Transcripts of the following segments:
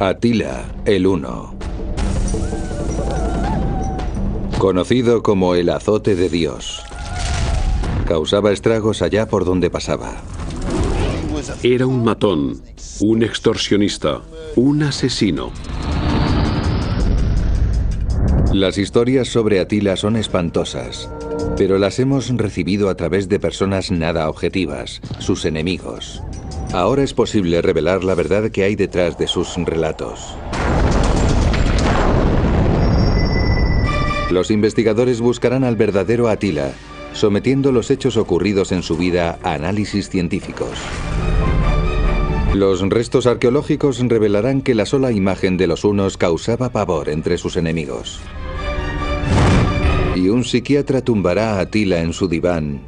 Atila el Huno. Conocido como el azote de Dios. Causaba estragos allá por donde pasaba. Era un matón, un extorsionista, un asesino. Las historias sobre Atila son espantosas, pero las hemos recibido a través de personas nada objetivas, sus enemigos. Ahora es posible revelar la verdad que hay detrás de sus relatos. Los investigadores buscarán al verdadero Atila, sometiendo los hechos ocurridos en su vida a análisis científicos. Los restos arqueológicos revelarán que la sola imagen de los hunos causaba pavor entre sus enemigos. Y un psiquiatra tumbará a Atila en su diván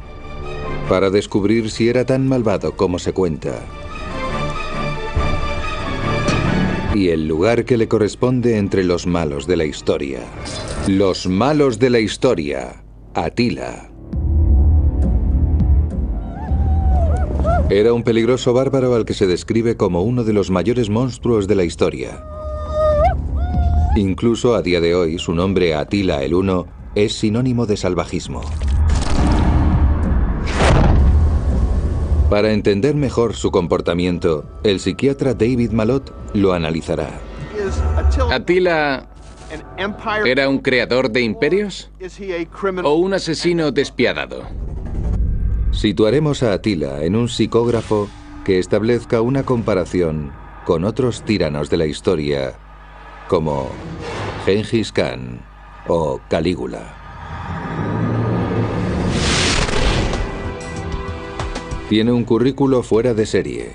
para descubrir si era tan malvado como se cuenta. Y el lugar que le corresponde entre los malos de la historia. Los malos de la historia. Atila. Era un peligroso bárbaro al que se describe como uno de los mayores monstruos de la historia. Incluso a día de hoy, su nombre Atila el Huno es sinónimo de salvajismo. Para entender mejor su comportamiento, el psiquiatra David Malott lo analizará. ¿Atila era un creador de imperios? ¿O un asesino despiadado? Situaremos a Atila en un psicógrafo que establezca una comparación con otros tiranos de la historia, como Gengis Khan o Calígula. Tiene un currículo fuera de serie.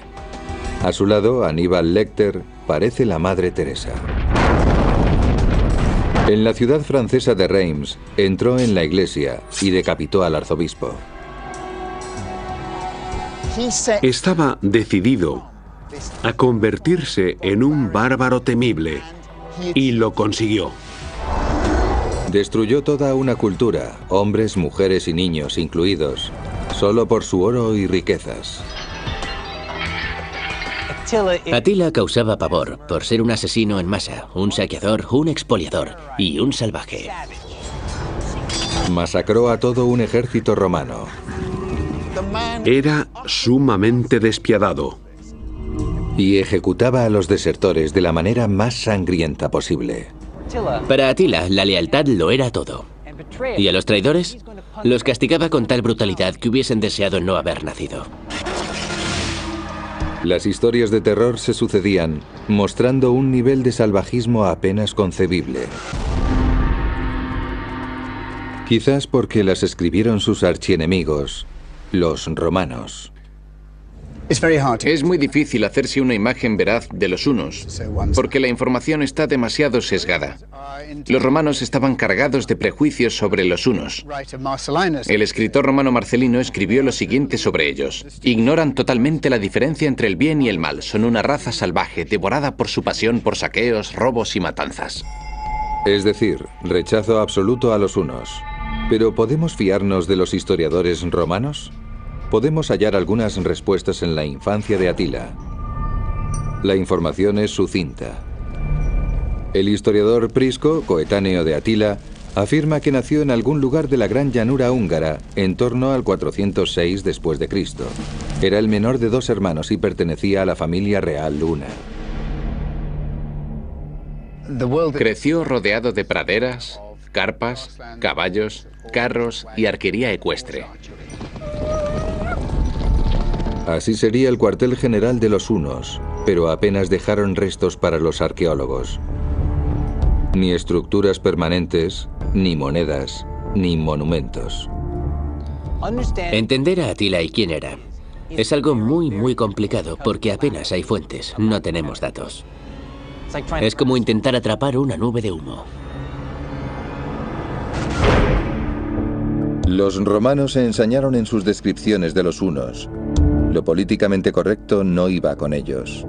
A su lado, Aníbal Lecter parece la Madre Teresa. En la ciudad francesa de Reims, entró en la iglesia y decapitó al arzobispo. Estaba decidido a convertirse en un bárbaro temible y lo consiguió. Destruyó toda una cultura, hombres, mujeres y niños incluidos, solo por su oro y riquezas. Atila causaba pavor por ser un asesino en masa, un saqueador, un expoliador y un salvaje. Masacró a todo un ejército romano. Era sumamente despiadado. Y ejecutaba a los desertores de la manera más sangrienta posible. Para Atila, la lealtad lo era todo. Y a los traidores, los castigaba con tal brutalidad que hubiesen deseado no haber nacido. Las historias de terror se sucedían, mostrando un nivel de salvajismo apenas concebible. Quizás porque las escribieron sus archienemigos, los romanos. Es muy difícil hacerse una imagen veraz de los hunos, porque la información está demasiado sesgada. Los romanos estaban cargados de prejuicios sobre los hunos. El escritor romano Marcelino escribió lo siguiente sobre ellos. Ignoran totalmente la diferencia entre el bien y el mal. Son una raza salvaje, devorada por su pasión por saqueos, robos y matanzas. Es decir, rechazo absoluto a los hunos. ¿Pero podemos fiarnos de los historiadores romanos? Podemos hallar algunas respuestas en la infancia de Atila. La información es sucinta. El historiador Prisco, coetáneo de Atila, afirma que nació en algún lugar de la gran llanura húngara en torno al 406 después de Cristo. Era el menor de dos hermanos y pertenecía a la familia real huna. Creció rodeado de praderas, carpas, caballos, carros y arquería ecuestre. Así sería el cuartel general de los hunos, pero apenas dejaron restos para los arqueólogos. Ni estructuras permanentes, ni monedas, ni monumentos. Entender a Atila y quién era es algo muy complicado porque apenas hay fuentes, no tenemos datos. Es como intentar atrapar una nube de humo. Los romanos se ensañaron en sus descripciones de los hunos. Lo políticamente correcto no iba con ellos.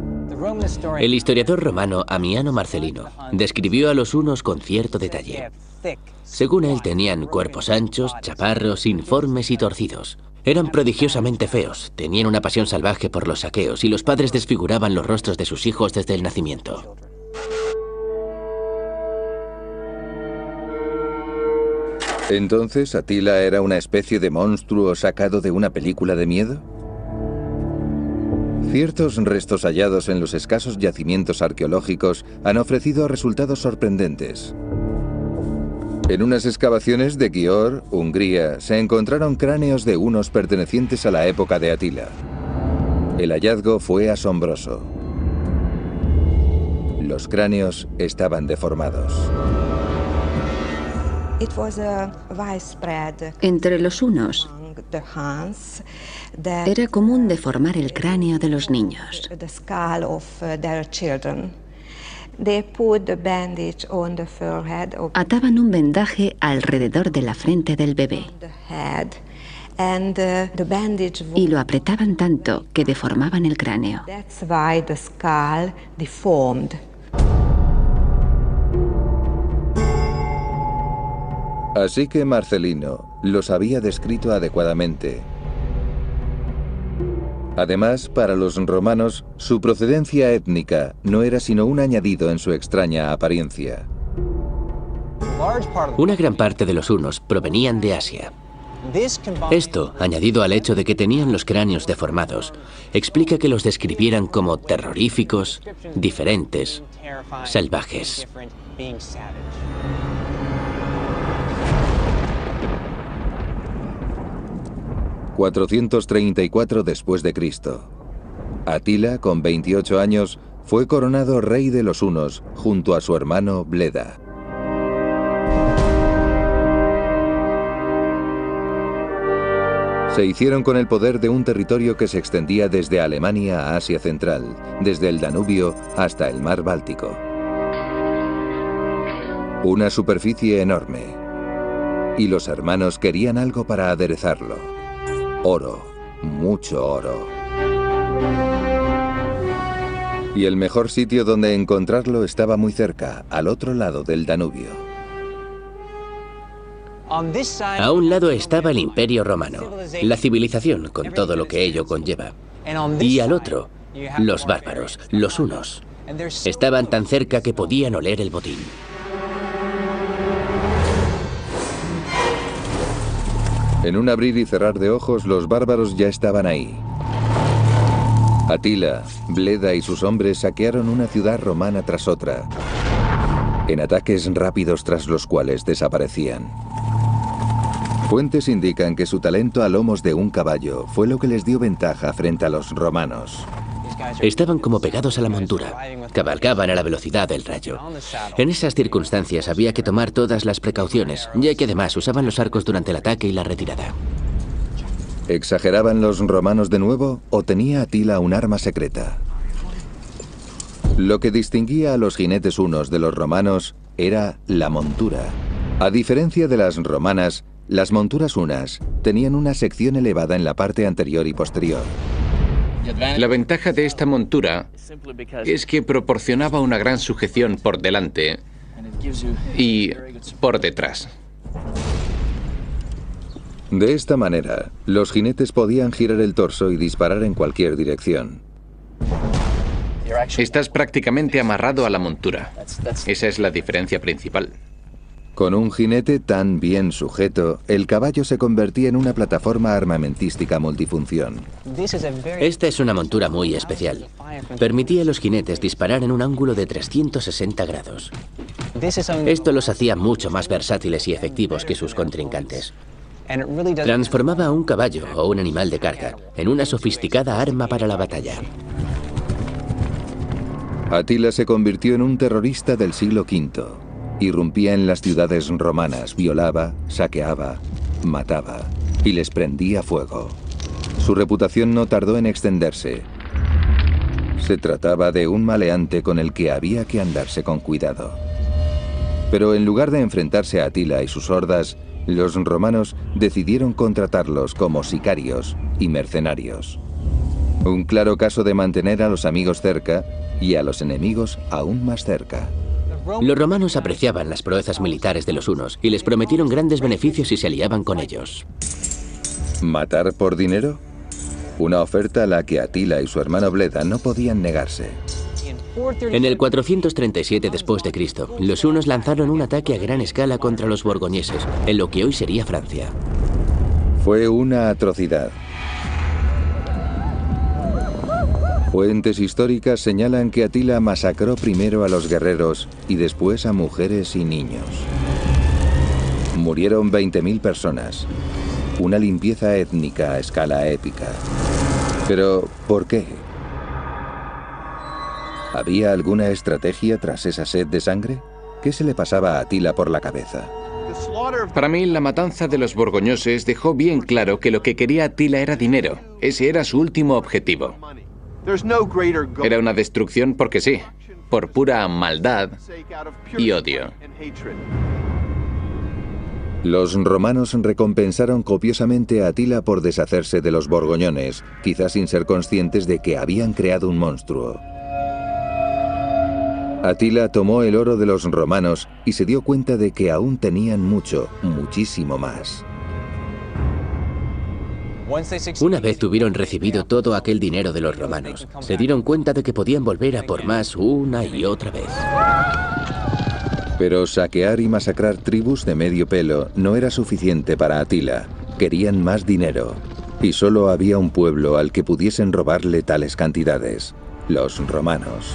El historiador romano Amiano Marcelino describió a los hunos con cierto detalle. Según él, tenían cuerpos anchos, chaparros, informes y torcidos. Eran prodigiosamente feos, tenían una pasión salvaje por los saqueos y los padres desfiguraban los rostros de sus hijos desde el nacimiento. ¿Entonces Atila era una especie de monstruo sacado de una película de miedo? Ciertos restos hallados en los escasos yacimientos arqueológicos han ofrecido resultados sorprendentes. En unas excavaciones de Győr, Hungría, se encontraron cráneos de hunos pertenecientes a la época de Atila. El hallazgo fue asombroso. Los cráneos estaban deformados. Entre los hunos, era común deformar el cráneo de los niños. Ataban un vendaje alrededor de la frente del bebé y lo apretaban tanto que deformaban el cráneo. Así que Marcelino los había descrito adecuadamente. Además, para los romanos, su procedencia étnica no era sino un añadido en su extraña apariencia. Una gran parte de los hunos provenían de Asia. Esto, añadido al hecho de que tenían los cráneos deformados, explica que los describieran como terroríficos, diferentes, salvajes. 434 después de Cristo. Atila, con 28 años, fue coronado rey de los hunos junto a su hermano Bleda. Se hicieron con el poder de un territorio que se extendía desde Alemania a Asia Central, desde el Danubio hasta el mar Báltico. Una superficie enorme. Y los hermanos querían algo para aderezarlo. Oro, mucho oro. Y el mejor sitio donde encontrarlo estaba muy cerca, al otro lado del Danubio. A un lado estaba el Imperio Romano, la civilización con todo lo que ello conlleva. Y al otro, los bárbaros, los hunos. Estaban tan cerca que podían oler el botín. En un abrir y cerrar de ojos, los bárbaros ya estaban ahí. Atila, Bleda y sus hombres saquearon una ciudad romana tras otra, en ataques rápidos tras los cuales desaparecían. Fuentes indican que su talento a lomos de un caballo fue lo que les dio ventaja frente a los romanos. Estaban como pegados a la montura, cabalgaban a la velocidad del rayo. En esas circunstancias había que tomar todas las precauciones, ya que además usaban los arcos durante el ataque y la retirada. ¿Exageraban los romanos de nuevo o tenía Atila un arma secreta? Lo que distinguía a los jinetes hunos de los romanos era la montura. A diferencia de las romanas, las monturas hunas tenían una sección elevada en la parte anterior y posterior. La ventaja de esta montura es que proporcionaba una gran sujeción por delante y por detrás. De esta manera, los jinetes podían girar el torso y disparar en cualquier dirección. Estás prácticamente amarrado a la montura. Esa es la diferencia principal. Con un jinete tan bien sujeto, el caballo se convertía en una plataforma armamentística multifunción. Esta es una montura muy especial. Permitía a los jinetes disparar en un ángulo de 360 grados. Esto los hacía mucho más versátiles y efectivos que sus contrincantes. Transformaba a un caballo o un animal de carga en una sofisticada arma para la batalla. Atila se convirtió en un terrorista del siglo V. Irrumpía en las ciudades romanas, violaba, saqueaba, mataba y les prendía fuego. Su reputación no tardó en extenderse. Se trataba de un maleante con el que había que andarse con cuidado. Pero en lugar de enfrentarse a Atila y sus hordas, los romanos decidieron contratarlos como sicarios y mercenarios. Un claro caso de mantener a los amigos cerca y a los enemigos aún más cerca. Los romanos apreciaban las proezas militares de los hunos y les prometieron grandes beneficios si se aliaban con ellos. ¿Matar por dinero? Una oferta a la que Atila y su hermano Bleda no podían negarse. En el 437 después de Cristo, los hunos lanzaron un ataque a gran escala contra los borgoñeses, en lo que hoy sería Francia. Fue una atrocidad. Fuentes históricas señalan que Atila masacró primero a los guerreros y después a mujeres y niños. Murieron 20.000 personas. Una limpieza étnica a escala épica. Pero, ¿por qué? ¿Había alguna estrategia tras esa sed de sangre? ¿Qué se le pasaba a Atila por la cabeza? Para mí, la matanza de los borgoñoses dejó bien claro que lo que quería Atila era dinero. Ese era su último objetivo. Era una destrucción porque sí, por pura maldad y odio. Los romanos recompensaron copiosamente a Atila por deshacerse de los borgoñones, quizás sin ser conscientes de que habían creado un monstruo. Atila tomó el oro de los romanos y se dio cuenta de que aún tenían mucho, muchísimo más. Una vez tuvieron recibido todo aquel dinero de los romanos, se dieron cuenta de que podían volver a por más una y otra vez. Pero saquear y masacrar tribus de medio pelo no era suficiente para Atila. Querían más dinero. Y solo había un pueblo al que pudiesen robarle tales cantidades: los romanos.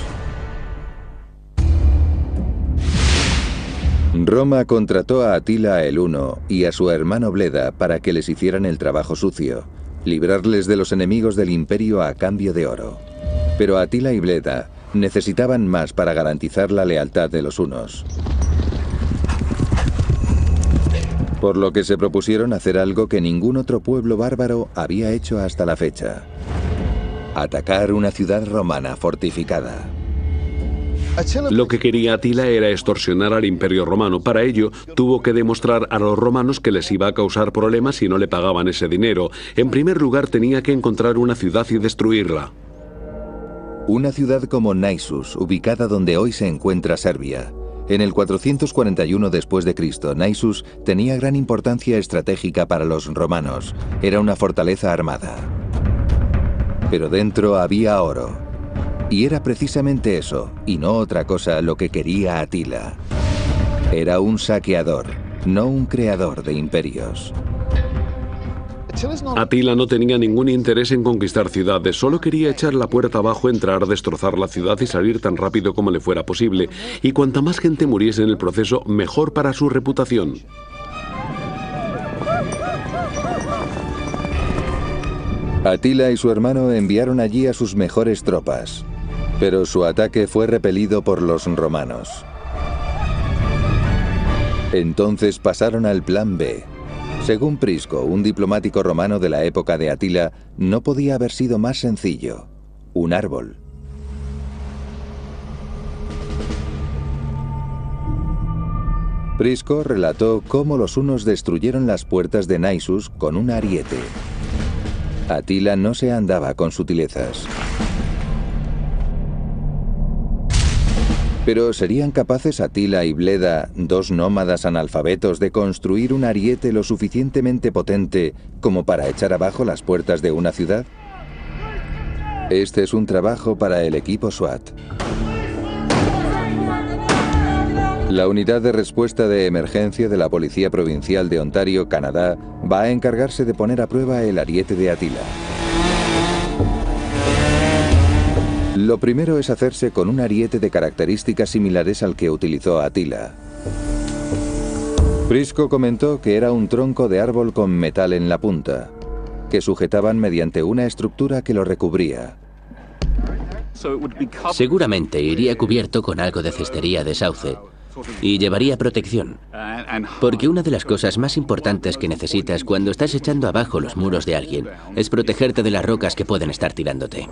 Roma contrató a Atila el Huno y a su hermano Bleda para que les hicieran el trabajo sucio, librarles de los enemigos del imperio a cambio de oro. Pero Atila y Bleda necesitaban más para garantizar la lealtad de los hunos. Por lo que se propusieron hacer algo que ningún otro pueblo bárbaro había hecho hasta la fecha: atacar una ciudad romana fortificada. Lo que quería Atila era extorsionar al Imperio Romano. Para ello, tuvo que demostrar a los romanos que les iba a causar problemas si no le pagaban ese dinero. En primer lugar, tenía que encontrar una ciudad y destruirla. Una ciudad como Naissus, ubicada donde hoy se encuentra Serbia. En el 441 después de Cristo, Naissus tenía gran importancia estratégica para los romanos. Era una fortaleza armada. Pero dentro había oro. Y era precisamente eso, y no otra cosa, lo que quería Atila. Era un saqueador, no un creador de imperios. Atila no tenía ningún interés en conquistar ciudades, solo quería echar la puerta abajo, entrar, destrozar la ciudad y salir tan rápido como le fuera posible. Y cuanta más gente muriese en el proceso, mejor para su reputación. Atila y su hermano enviaron allí a sus mejores tropas, pero su ataque fue repelido por los romanos. Entonces pasaron al plan B. Según Prisco, un diplomático romano de la época de Atila, no podía haber sido más sencillo: un árbol. Prisco relató cómo los hunos destruyeron las puertas de Naissus con un ariete. Atila no se andaba con sutilezas. Pero ¿serían capaces Atila y Bleda, dos nómadas analfabetos, de construir un ariete lo suficientemente potente como para echar abajo las puertas de una ciudad? Este es un trabajo para el equipo SWAT. La unidad de respuesta de emergencia de la Policía Provincial de Ontario, Canadá, va a encargarse de poner a prueba el ariete de Atila. Lo primero es hacerse con un ariete de características similares al que utilizó Atila. Prisco comentó que era un tronco de árbol con metal en la punta, que sujetaban mediante una estructura que lo recubría. Seguramente iría cubierto con algo de cestería de sauce y llevaría protección, porque una de las cosas más importantes que necesitas cuando estás echando abajo los muros de alguien es protegerte de las rocas que pueden estar tirándote.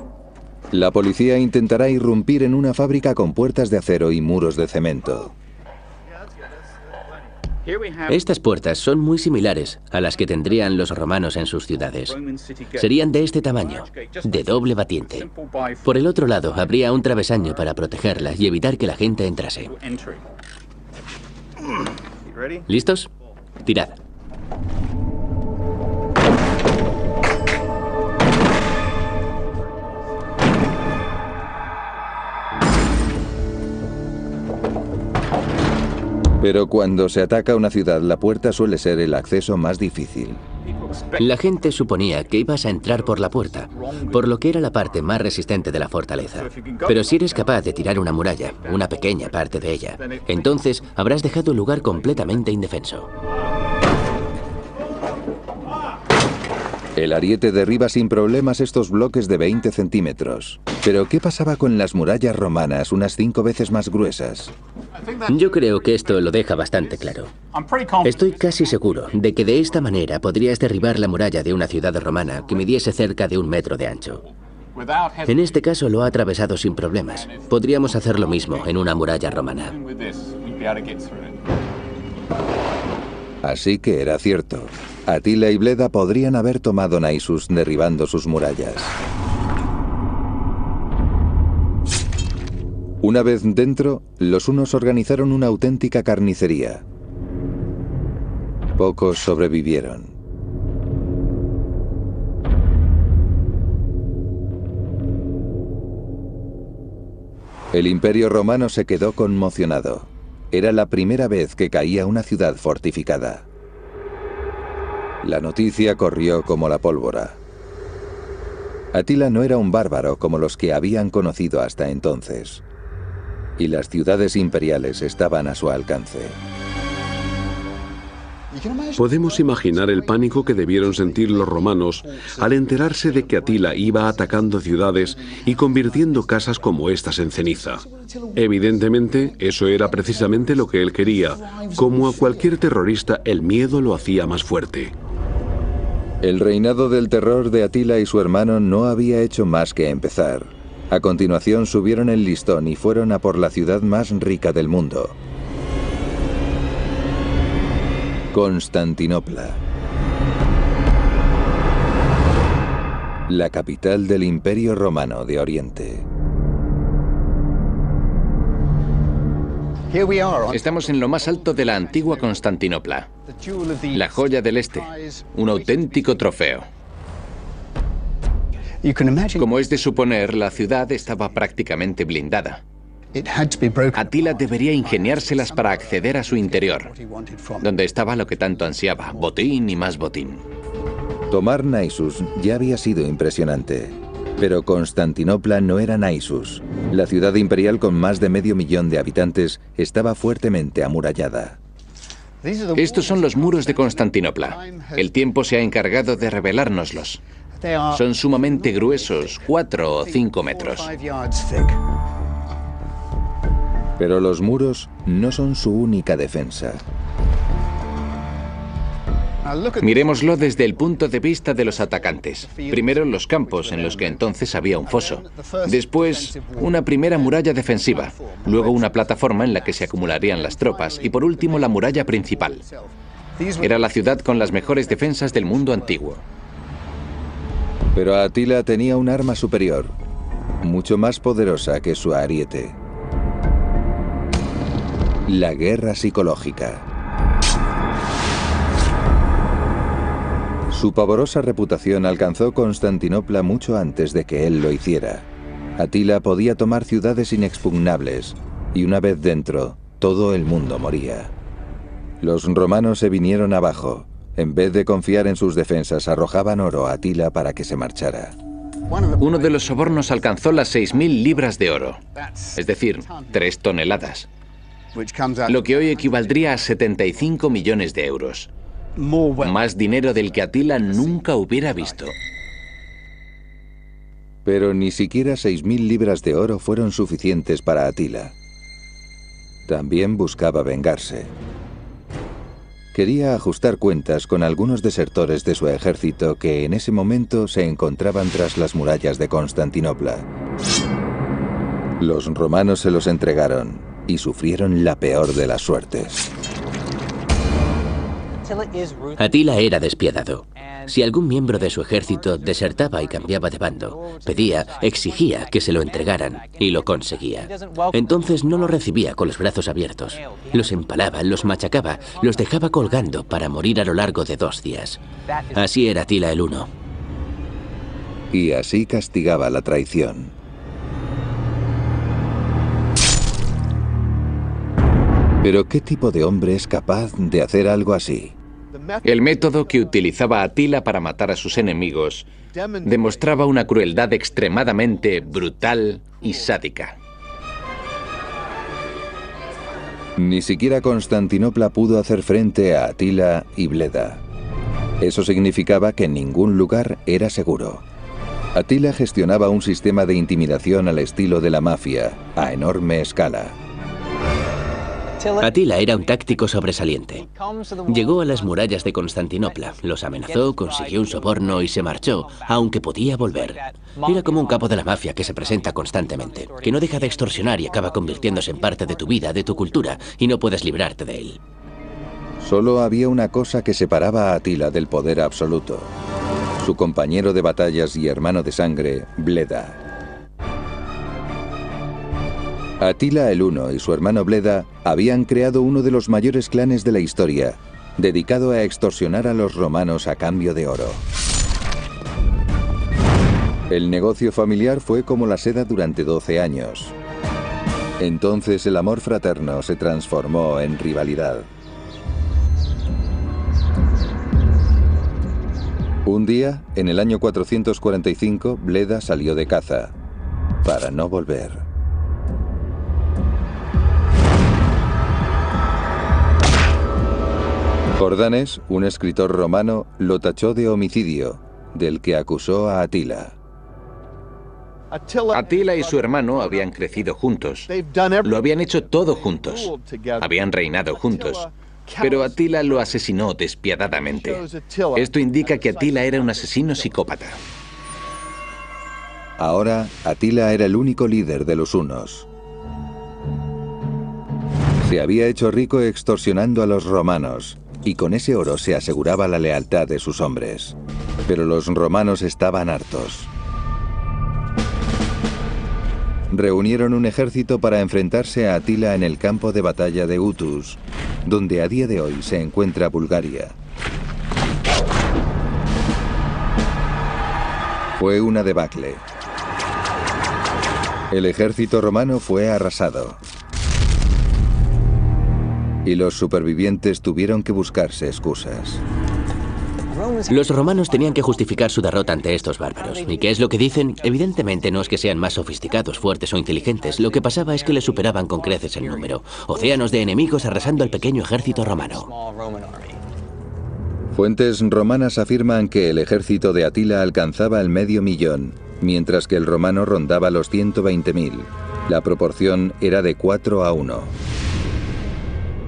La policía intentará irrumpir en una fábrica con puertas de acero y muros de cemento. Estas puertas son muy similares a las que tendrían los romanos en sus ciudades. Serían de este tamaño, de doble batiente. Por el otro lado, habría un travesaño para protegerlas y evitar que la gente entrase. ¿Listos? Tirad. Pero cuando se ataca una ciudad, la puerta suele ser el acceso más difícil. La gente suponía que ibas a entrar por la puerta, por lo que era la parte más resistente de la fortaleza. Pero si eres capaz de tirar una muralla, una pequeña parte de ella, entonces habrás dejado el lugar completamente indefenso. El ariete derriba sin problemas estos bloques de 20 centímetros. Pero ¿qué pasaba con las murallas romanas, unas 5 veces más gruesas? Yo creo que esto lo deja bastante claro. Estoy casi seguro de que de esta manera podrías derribar la muralla de una ciudad romana que midiese cerca de 1 metro de ancho. En este caso lo ha atravesado sin problemas. Podríamos hacer lo mismo en una muralla romana. Así que era cierto. Atila y Bleda podrían haber tomado Naissus derribando sus murallas. Una vez dentro, los hunos organizaron una auténtica carnicería. Pocos sobrevivieron. El Imperio Romano se quedó conmocionado. Era la primera vez que caía una ciudad fortificada. La noticia corrió como la pólvora. Atila no era un bárbaro como los que habían conocido hasta entonces. Y las ciudades imperiales estaban a su alcance. Podemos imaginar el pánico que debieron sentir los romanos al enterarse de que Atila iba atacando ciudades y convirtiendo casas como estas en ceniza. Evidentemente, eso era precisamente lo que él quería. Como a cualquier terrorista, el miedo lo hacía más fuerte. El reinado del terror de Atila y su hermano no había hecho más que empezar. A continuación subieron el listón y fueron a por la ciudad más rica del mundo. Constantinopla. La capital del Imperio Romano de Oriente. Estamos en lo más alto de la antigua Constantinopla, la joya del este, un auténtico trofeo. Como es de suponer, la ciudad estaba prácticamente blindada. Atila debería ingeniárselas para acceder a su interior, donde estaba lo que tanto ansiaba, botín y más botín. Tomar Naissus ya había sido impresionante, pero Constantinopla no era Naissus. La ciudad imperial con más de 500.000 de habitantes estaba fuertemente amurallada. Estos son los muros de Constantinopla. El tiempo se ha encargado de revelárnoslos. Son sumamente gruesos, 4 o 5 metros. Pero los muros no son su única defensa. Miremoslo desde el punto de vista de los atacantes. Primero los campos, en los que entonces había un foso. Después, una primera muralla defensiva. Luego una plataforma en la que se acumularían las tropas. Y por último, la muralla principal. Era la ciudad con las mejores defensas del mundo antiguo. Pero Atila tenía un arma superior, mucho más poderosa que su ariete. La guerra psicológica. Su pavorosa reputación alcanzó Constantinopla mucho antes de que él lo hiciera. Atila podía tomar ciudades inexpugnables, y una vez dentro, todo el mundo moría. Los romanos se vinieron abajo. En vez de confiar en sus defensas, arrojaban oro a Atila para que se marchara. Uno de los sobornos alcanzó las 6.000 libras de oro, es decir, 3 toneladas. Lo que hoy equivaldría a 75 millones de euros. Más dinero del que Atila nunca hubiera visto. Pero ni siquiera 6.000 libras de oro fueron suficientes para Atila. También buscaba vengarse. Quería ajustar cuentas con algunos desertores de su ejército que en ese momento se encontraban tras las murallas de Constantinopla. Los romanos se los entregaron y sufrieron la peor de las suertes. Atila era despiadado. Si algún miembro de su ejército desertaba y cambiaba de bando, pedía, exigía que se lo entregaran, y lo conseguía. Entonces no lo recibía con los brazos abiertos. Los empalaba, los machacaba, los dejaba colgando para morir a lo largo de 2 días. Así era Atila el Huno. Y así castigaba la traición. Pero ¿qué tipo de hombre es capaz de hacer algo así? El método que utilizaba Atila para matar a sus enemigos demostraba una crueldad extremadamente brutal y sádica. Ni siquiera Constantinopla pudo hacer frente a Atila y Bleda. Eso significaba que ningún lugar era seguro. Atila gestionaba un sistema de intimidación al estilo de la mafia, a enorme escala. Atila era un táctico sobresaliente. Llegó a las murallas de Constantinopla, los amenazó, consiguió un soborno y se marchó, aunque podía volver. Era como un capo de la mafia que se presenta constantemente, que no deja de extorsionar y acaba convirtiéndose en parte de tu vida, de tu cultura, y no puedes librarte de él. Solo había una cosa que separaba a Atila del poder absoluto: su compañero de batallas y hermano de sangre, Bleda. Atila el Huno y su hermano Bleda habían creado uno de los mayores clanes de la historia, dedicado a extorsionar a los romanos a cambio de oro. El negocio familiar fue como la seda durante 12 años. Entonces el amor fraterno se transformó en rivalidad. Un día, en el año 445, Bleda salió de caza, para no volver. Jordanes, un escritor romano, lo tachó de homicidio, del que acusó a Atila. Atila y su hermano habían crecido juntos. Lo habían hecho todo juntos. Habían reinado juntos. Pero Atila lo asesinó despiadadamente. Esto indica que Atila era un asesino psicópata. Ahora, Atila era el único líder de los hunos. Se había hecho rico extorsionando a los romanos, y con ese oro se aseguraba la lealtad de sus hombres. Pero los romanos estaban hartos. Reunieron un ejército para enfrentarse a Atila en el campo de batalla de Utus, donde a día de hoy se encuentra Bulgaria. Fue una debacle. El ejército romano fue arrasado. Y los supervivientes tuvieron que buscarse excusas. Los romanos tenían que justificar su derrota ante estos bárbaros. ¿Y qué es lo que dicen? Evidentemente no es que sean más sofisticados, fuertes o inteligentes. Lo que pasaba es que les superaban con creces el número. Océanos de enemigos arrasando al pequeño ejército romano. Fuentes romanas afirman que el ejército de Atila alcanzaba el 500.000, mientras que el romano rondaba los 120.000. La proporción era de 4-1.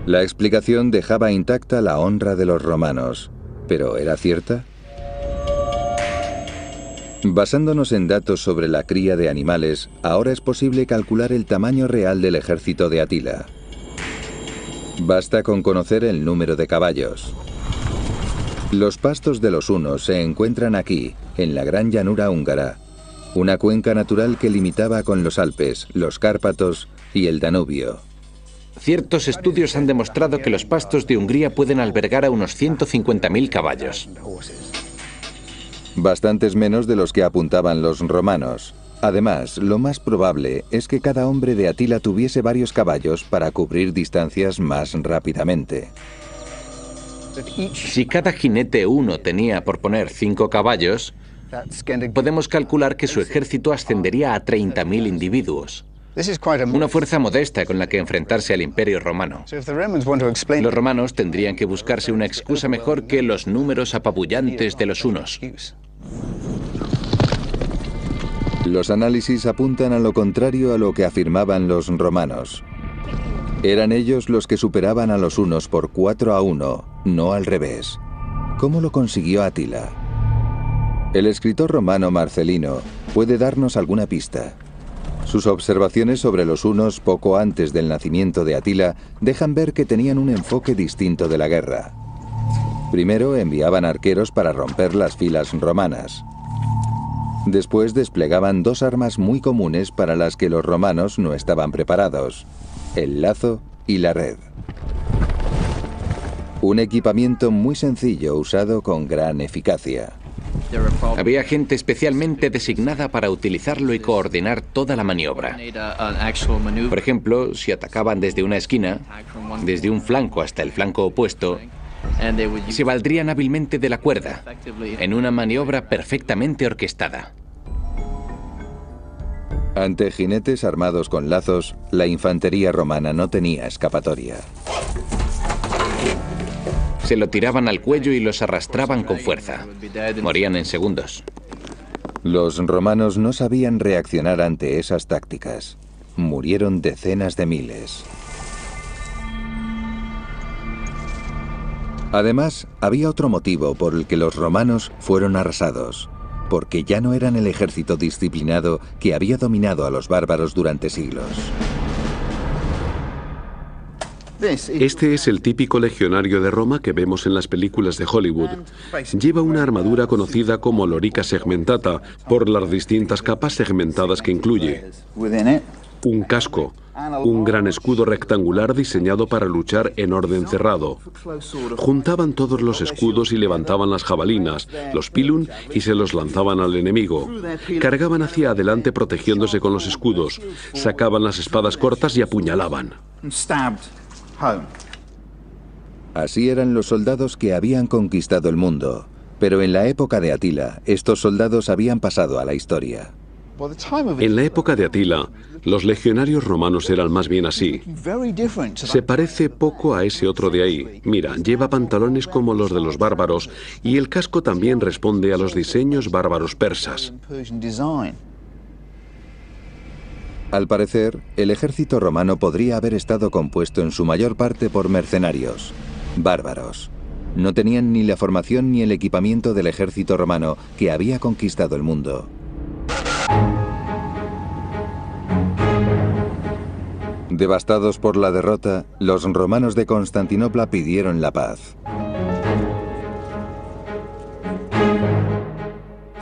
La explicación dejaba intacta la honra de los romanos. ¿Pero era cierta? Basándonos en datos sobre la cría de animales, ahora es posible calcular el tamaño real del ejército de Atila. Basta con conocer el número de caballos. Los pastos de los hunos se encuentran aquí, en la gran llanura húngara, una cuenca natural que limitaba con los Alpes, los Cárpatos y el Danubio. Ciertos estudios han demostrado que los pastos de Hungría pueden albergar a unos 150.000 caballos. Bastantes menos de los que apuntaban los romanos. Además, lo más probable es que cada hombre de Atila tuviese varios caballos para cubrir distancias más rápidamente. Si cada jinete uno tenía, por poner, 5 caballos, podemos calcular que su ejército ascendería a 30.000 individuos. Una fuerza modesta con la que enfrentarse al Imperio Romano. Los romanos tendrían que buscarse una excusa mejor que los números apabullantes de los hunos. Los análisis apuntan a lo contrario a lo que afirmaban los romanos. Eran ellos los que superaban a los hunos por 4-1, no al revés. ¿Cómo lo consiguió Atila? El escritor romano Marcelino puede darnos alguna pista. Sus observaciones sobre los hunos poco antes del nacimiento de Atila dejan ver que tenían un enfoque distinto de la guerra. Primero enviaban arqueros para romper las filas romanas. Después desplegaban dos armas muy comunes para las que los romanos no estaban preparados: el lazo y la red. Un equipamiento muy sencillo usado con gran eficacia. Había gente especialmente designada para utilizarlo y coordinar toda la maniobra. Por ejemplo, si atacaban desde una esquina, desde un flanco hasta el flanco opuesto, se valdrían hábilmente de la cuerda, en una maniobra perfectamente orquestada. Ante jinetes armados con lazos, la infantería romana no tenía escapatoria. Se lo tiraban al cuello y los arrastraban con fuerza. Morían en segundos. Los romanos no sabían reaccionar ante esas tácticas. Murieron decenas de miles. Además, había otro motivo por el que los romanos fueron arrasados. Porque ya no eran el ejército disciplinado que había dominado a los bárbaros durante siglos. Este es el típico legionario de Roma que vemos en las películas de Hollywood. Lleva una armadura conocida como lorica segmentata, por las distintas capas segmentadas que incluye. Un casco, un gran escudo rectangular diseñado para luchar en orden cerrado. Juntaban todos los escudos y levantaban las jabalinas, los pilum, y se los lanzaban al enemigo. Cargaban hacia adelante protegiéndose con los escudos, sacaban las espadas cortas y apuñalaban. Así eran los soldados que habían conquistado el mundo. Pero en la época de Atila, estos soldados habían pasado a la historia. En la época de Atila, los legionarios romanos eran más bien así. Se parece poco a ese otro de ahí. Mira, lleva pantalones como los de los bárbaros y el casco también responde a los diseños bárbaros persas. Al parecer, el ejército romano podría haber estado compuesto en su mayor parte por mercenarios, bárbaros. No tenían ni la formación ni el equipamiento del ejército romano que había conquistado el mundo. Devastados por la derrota, los romanos de Constantinopla pidieron la paz.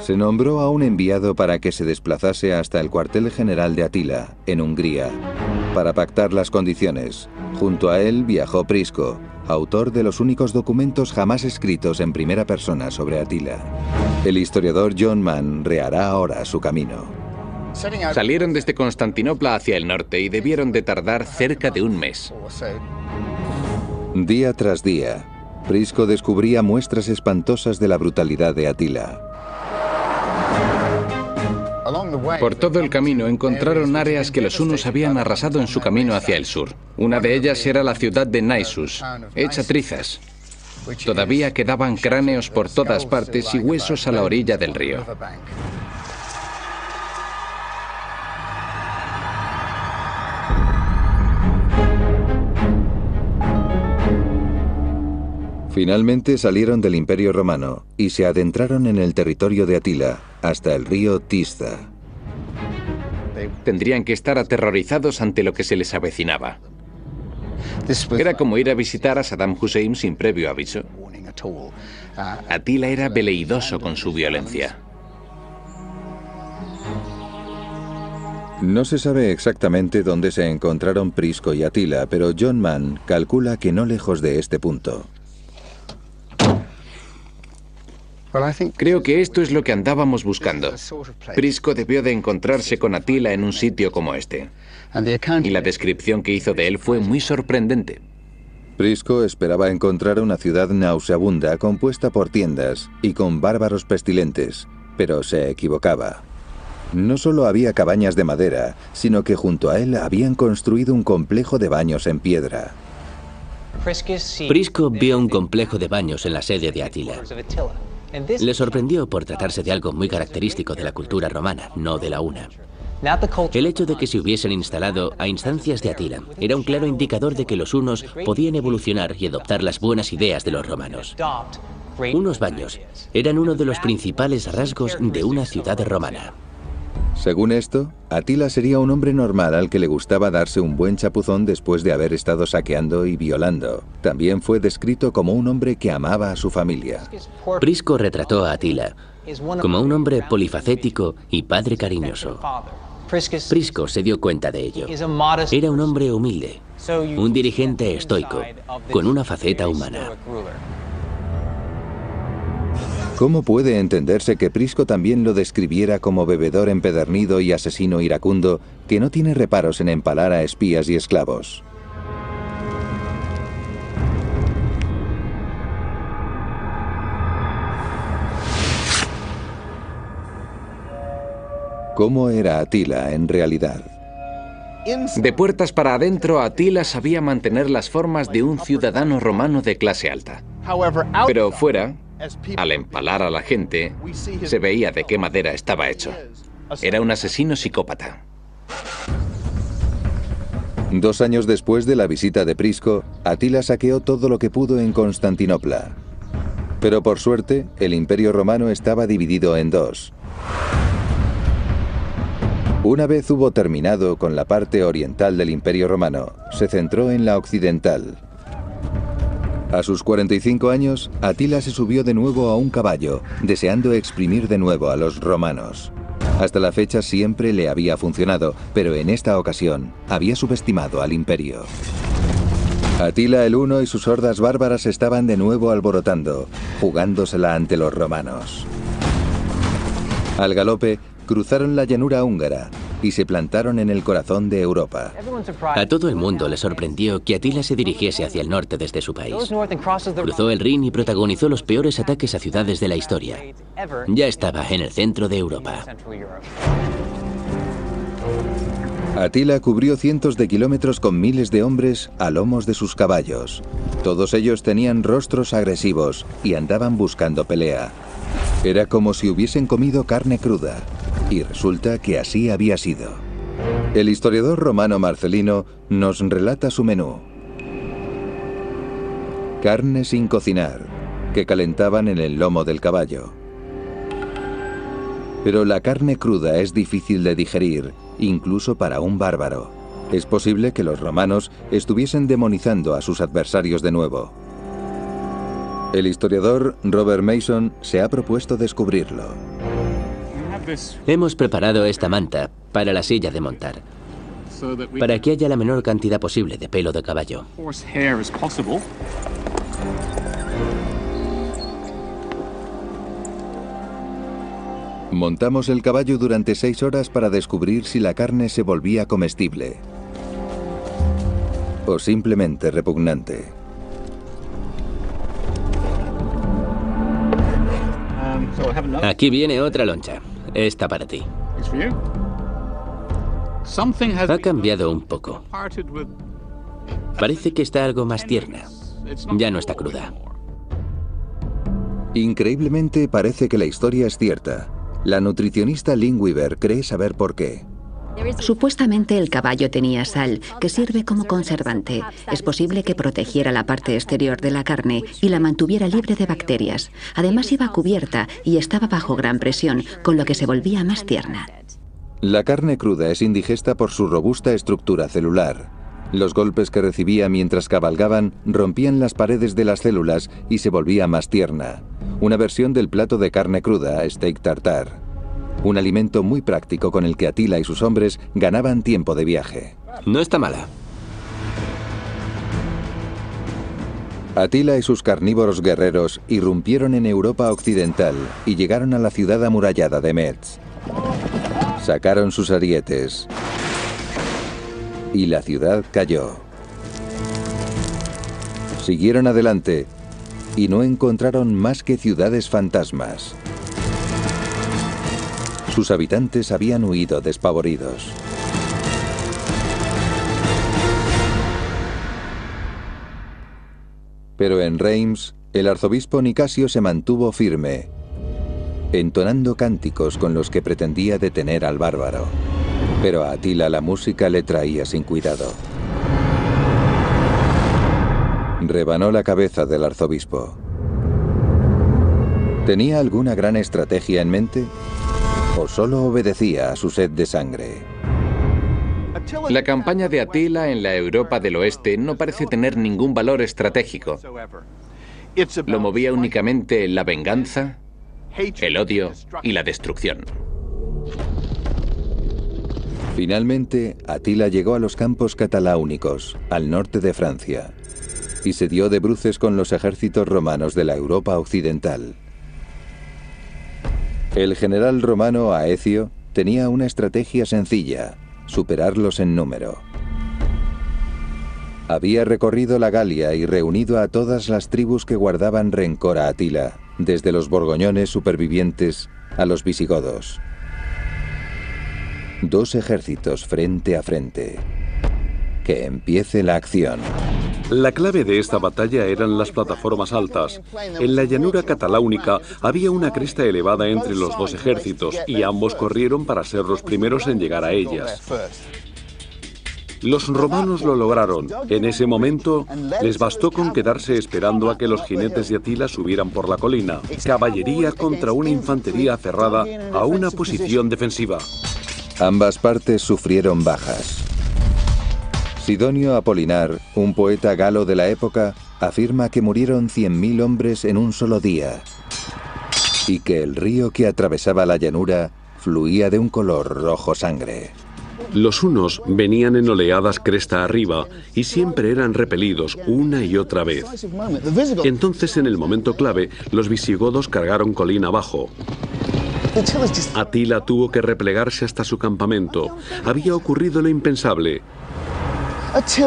Se nombró a un enviado para que se desplazase hasta el cuartel general de Atila, en Hungría, para pactar las condiciones. Junto a él viajó Prisco, autor de los únicos documentos jamás escritos en primera persona sobre Atila. El historiador John Mann rehará ahora su camino. Salieron desde Constantinopla hacia el norte y debieron de tardar cerca de un mes. Día tras día, Prisco descubría muestras espantosas de la brutalidad de Atila. Por todo el camino encontraron áreas que los hunos habían arrasado en su camino hacia el sur. Una de ellas era la ciudad de Naissus, hecha trizas. Todavía quedaban cráneos por todas partes y huesos a la orilla del río. Finalmente salieron del Imperio Romano y se adentraron en el territorio de Atila, hasta el río Tista. Tendrían que estar aterrorizados ante lo que se les avecinaba. Era como ir a visitar a Saddam Hussein sin previo aviso. Atila era veleidoso con su violencia. No se sabe exactamente dónde se encontraron Prisco y Atila, pero John Mann calcula que no lejos de este punto. Creo que esto es lo que andábamos buscando. Prisco debió de encontrarse con Atila en un sitio como este. Y la descripción que hizo de él fue muy sorprendente. Prisco esperaba encontrar una ciudad nauseabunda compuesta por tiendas y con bárbaros pestilentes, pero se equivocaba. No solo había cabañas de madera, sino que junto a él habían construido un complejo de baños en piedra. Prisco vio un complejo de baños en la sede de Atila. Le sorprendió por tratarse de algo muy característico de la cultura romana, no de la una. El hecho de que se hubiesen instalado a instancias de Atila era un claro indicador de que los hunos podían evolucionar y adoptar las buenas ideas de los romanos. Unos baños eran uno de los principales rasgos de una ciudad romana. Según esto, Atila sería un hombre normal al que le gustaba darse un buen chapuzón después de haber estado saqueando y violando. También fue descrito como un hombre que amaba a su familia. Prisco retrató a Atila como un hombre polifacético y padre cariñoso. Prisco se dio cuenta de ello. Era un hombre humilde, un dirigente estoico, con una faceta humana. ¿Cómo puede entenderse que Prisco también lo describiera como bebedor empedernido y asesino iracundo que no tiene reparos en empalar a espías y esclavos? ¿Cómo era Atila en realidad? De puertas para adentro, Atila sabía mantener las formas de un ciudadano romano de clase alta. Pero fuera, al empalar a la gente, se veía de qué madera estaba hecho. Era un asesino psicópata. 2 años después de la visita de Prisco, Atila saqueó todo lo que pudo en Constantinopla. Pero por suerte, el Imperio Romano estaba dividido en 2. Una vez hubo terminado con la parte oriental del Imperio Romano, se centró en la occidental. A sus 45 años, Atila se subió de nuevo a un caballo, deseando exprimir de nuevo a los romanos. Hasta la fecha siempre le había funcionado, pero en esta ocasión había subestimado al imperio. Atila el Huno y sus hordas bárbaras estaban de nuevo alborotando, jugándosela ante los romanos. Al galope, cruzaron la llanura húngara y se plantaron en el corazón de Europa. A todo el mundo le sorprendió que Atila se dirigiese hacia el norte desde su país. Cruzó el Rin y protagonizó los peores ataques a ciudades de la historia. Ya estaba en el centro de Europa. Atila cubrió cientos de kilómetros con miles de hombres a lomos de sus caballos. Todos ellos tenían rostros agresivos y andaban buscando pelea. Era como si hubiesen comido carne cruda, y resulta que así había sido. El historiador romano Marcelino nos relata su menú. Carne sin cocinar, que calentaban en el lomo del caballo. Pero la carne cruda es difícil de digerir, incluso para un bárbaro. Es posible que los romanos estuviesen demonizando a sus adversarios de nuevo. El historiador Robert Mason se ha propuesto descubrirlo. Hemos preparado esta manta para la silla de montar, para que haya la menor cantidad posible de pelo de caballo. Montamos el caballo durante 6 horas para descubrir si la carne se volvía comestible o simplemente repugnante. Aquí viene otra loncha. Esta para ti. Ha cambiado un poco. Parece que está algo más tierna. Ya no está cruda. Increíblemente parece que la historia es cierta. La nutricionista Lynn Weaver cree saber por qué. Supuestamente el caballo tenía sal, que sirve como conservante. Es posible que protegiera la parte exterior de la carne y la mantuviera libre de bacterias. Además iba cubierta y estaba bajo gran presión, con lo que se volvía más tierna. La carne cruda es indigesta por su robusta estructura celular. Los golpes que recibía mientras cabalgaban rompían las paredes de las células y se volvía más tierna. Una versión del plato de carne cruda, steak tartare. Un alimento muy práctico con el que Atila y sus hombres ganaban tiempo de viaje. No está mala. Atila y sus carnívoros guerreros irrumpieron en Europa occidental y llegaron a la ciudad amurallada de Metz. Sacaron sus arietes y la ciudad cayó. Siguieron adelante y no encontraron más que ciudades fantasmas. Sus habitantes habían huido despavoridos. Pero en Reims, el arzobispo Nicasio se mantuvo firme, entonando cánticos con los que pretendía detener al bárbaro. Pero a Atila la música le traía sin cuidado. Rebanó la cabeza del arzobispo. ¿Tenía alguna gran estrategia en mente? ¿O solo obedecía a su sed de sangre? La campaña de Atila en la Europa del Oeste no parece tener ningún valor estratégico. Lo movía únicamente la venganza, el odio y la destrucción. Finalmente, Atila llegó a los campos cataláunicos, al norte de Francia, y se dio de bruces con los ejércitos romanos de la Europa occidental. El general romano Aecio tenía una estrategia sencilla: superarlos en número. Había recorrido la Galia y reunido a todas las tribus que guardaban rencor a Atila, desde los borgoñones supervivientes a los visigodos. 2 ejércitos frente a frente. Que empiece la acción. La clave de esta batalla eran las plataformas altas. En la llanura cataláunica había una cresta elevada entre los 2 ejércitos y ambos corrieron para ser los primeros en llegar a ellas. Los romanos lo lograron. En ese momento les bastó con quedarse esperando a que los jinetes de Atila subieran por la colina. Caballería contra una infantería aferrada a una posición defensiva. Ambas partes sufrieron bajas. Sidonio Apolinar, un poeta galo de la época, afirma que murieron 100.000 hombres en un solo día y que el río que atravesaba la llanura fluía de un color rojo sangre. Los hunos venían en oleadas cresta arriba y siempre eran repelidos una y otra vez. Entonces, en el momento clave, los visigodos cargaron colina abajo. Atila tuvo que replegarse hasta su campamento. Había ocurrido lo impensable.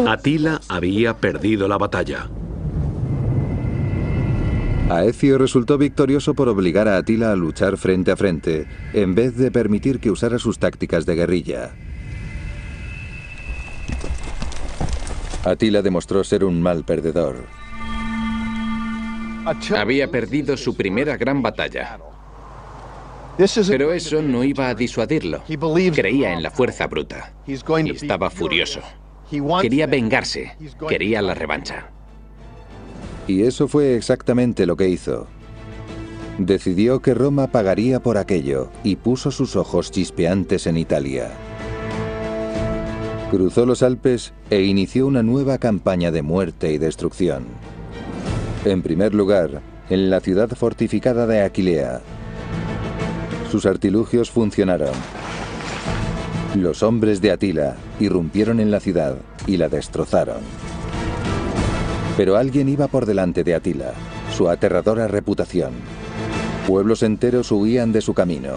Atila había perdido la batalla. Aecio resultó victorioso por obligar a Atila a luchar frente a frente, en vez de permitir que usara sus tácticas de guerrilla. Atila demostró ser un mal perdedor. Había perdido su primera gran batalla. Pero eso no iba a disuadirlo. Creía en la fuerza bruta y estaba furioso. Quería vengarse, quería la revancha. Y eso fue exactamente lo que hizo. Decidió que Roma pagaría por aquello y puso sus ojos chispeantes en Italia. Cruzó los Alpes e inició una nueva campaña de muerte y destrucción. En primer lugar, en la ciudad fortificada de Aquilea. Sus artilugios funcionaron. Los hombres de Atila irrumpieron en la ciudad y la destrozaron. Pero alguien iba por delante de Atila, su aterradora reputación. Pueblos enteros huían de su camino.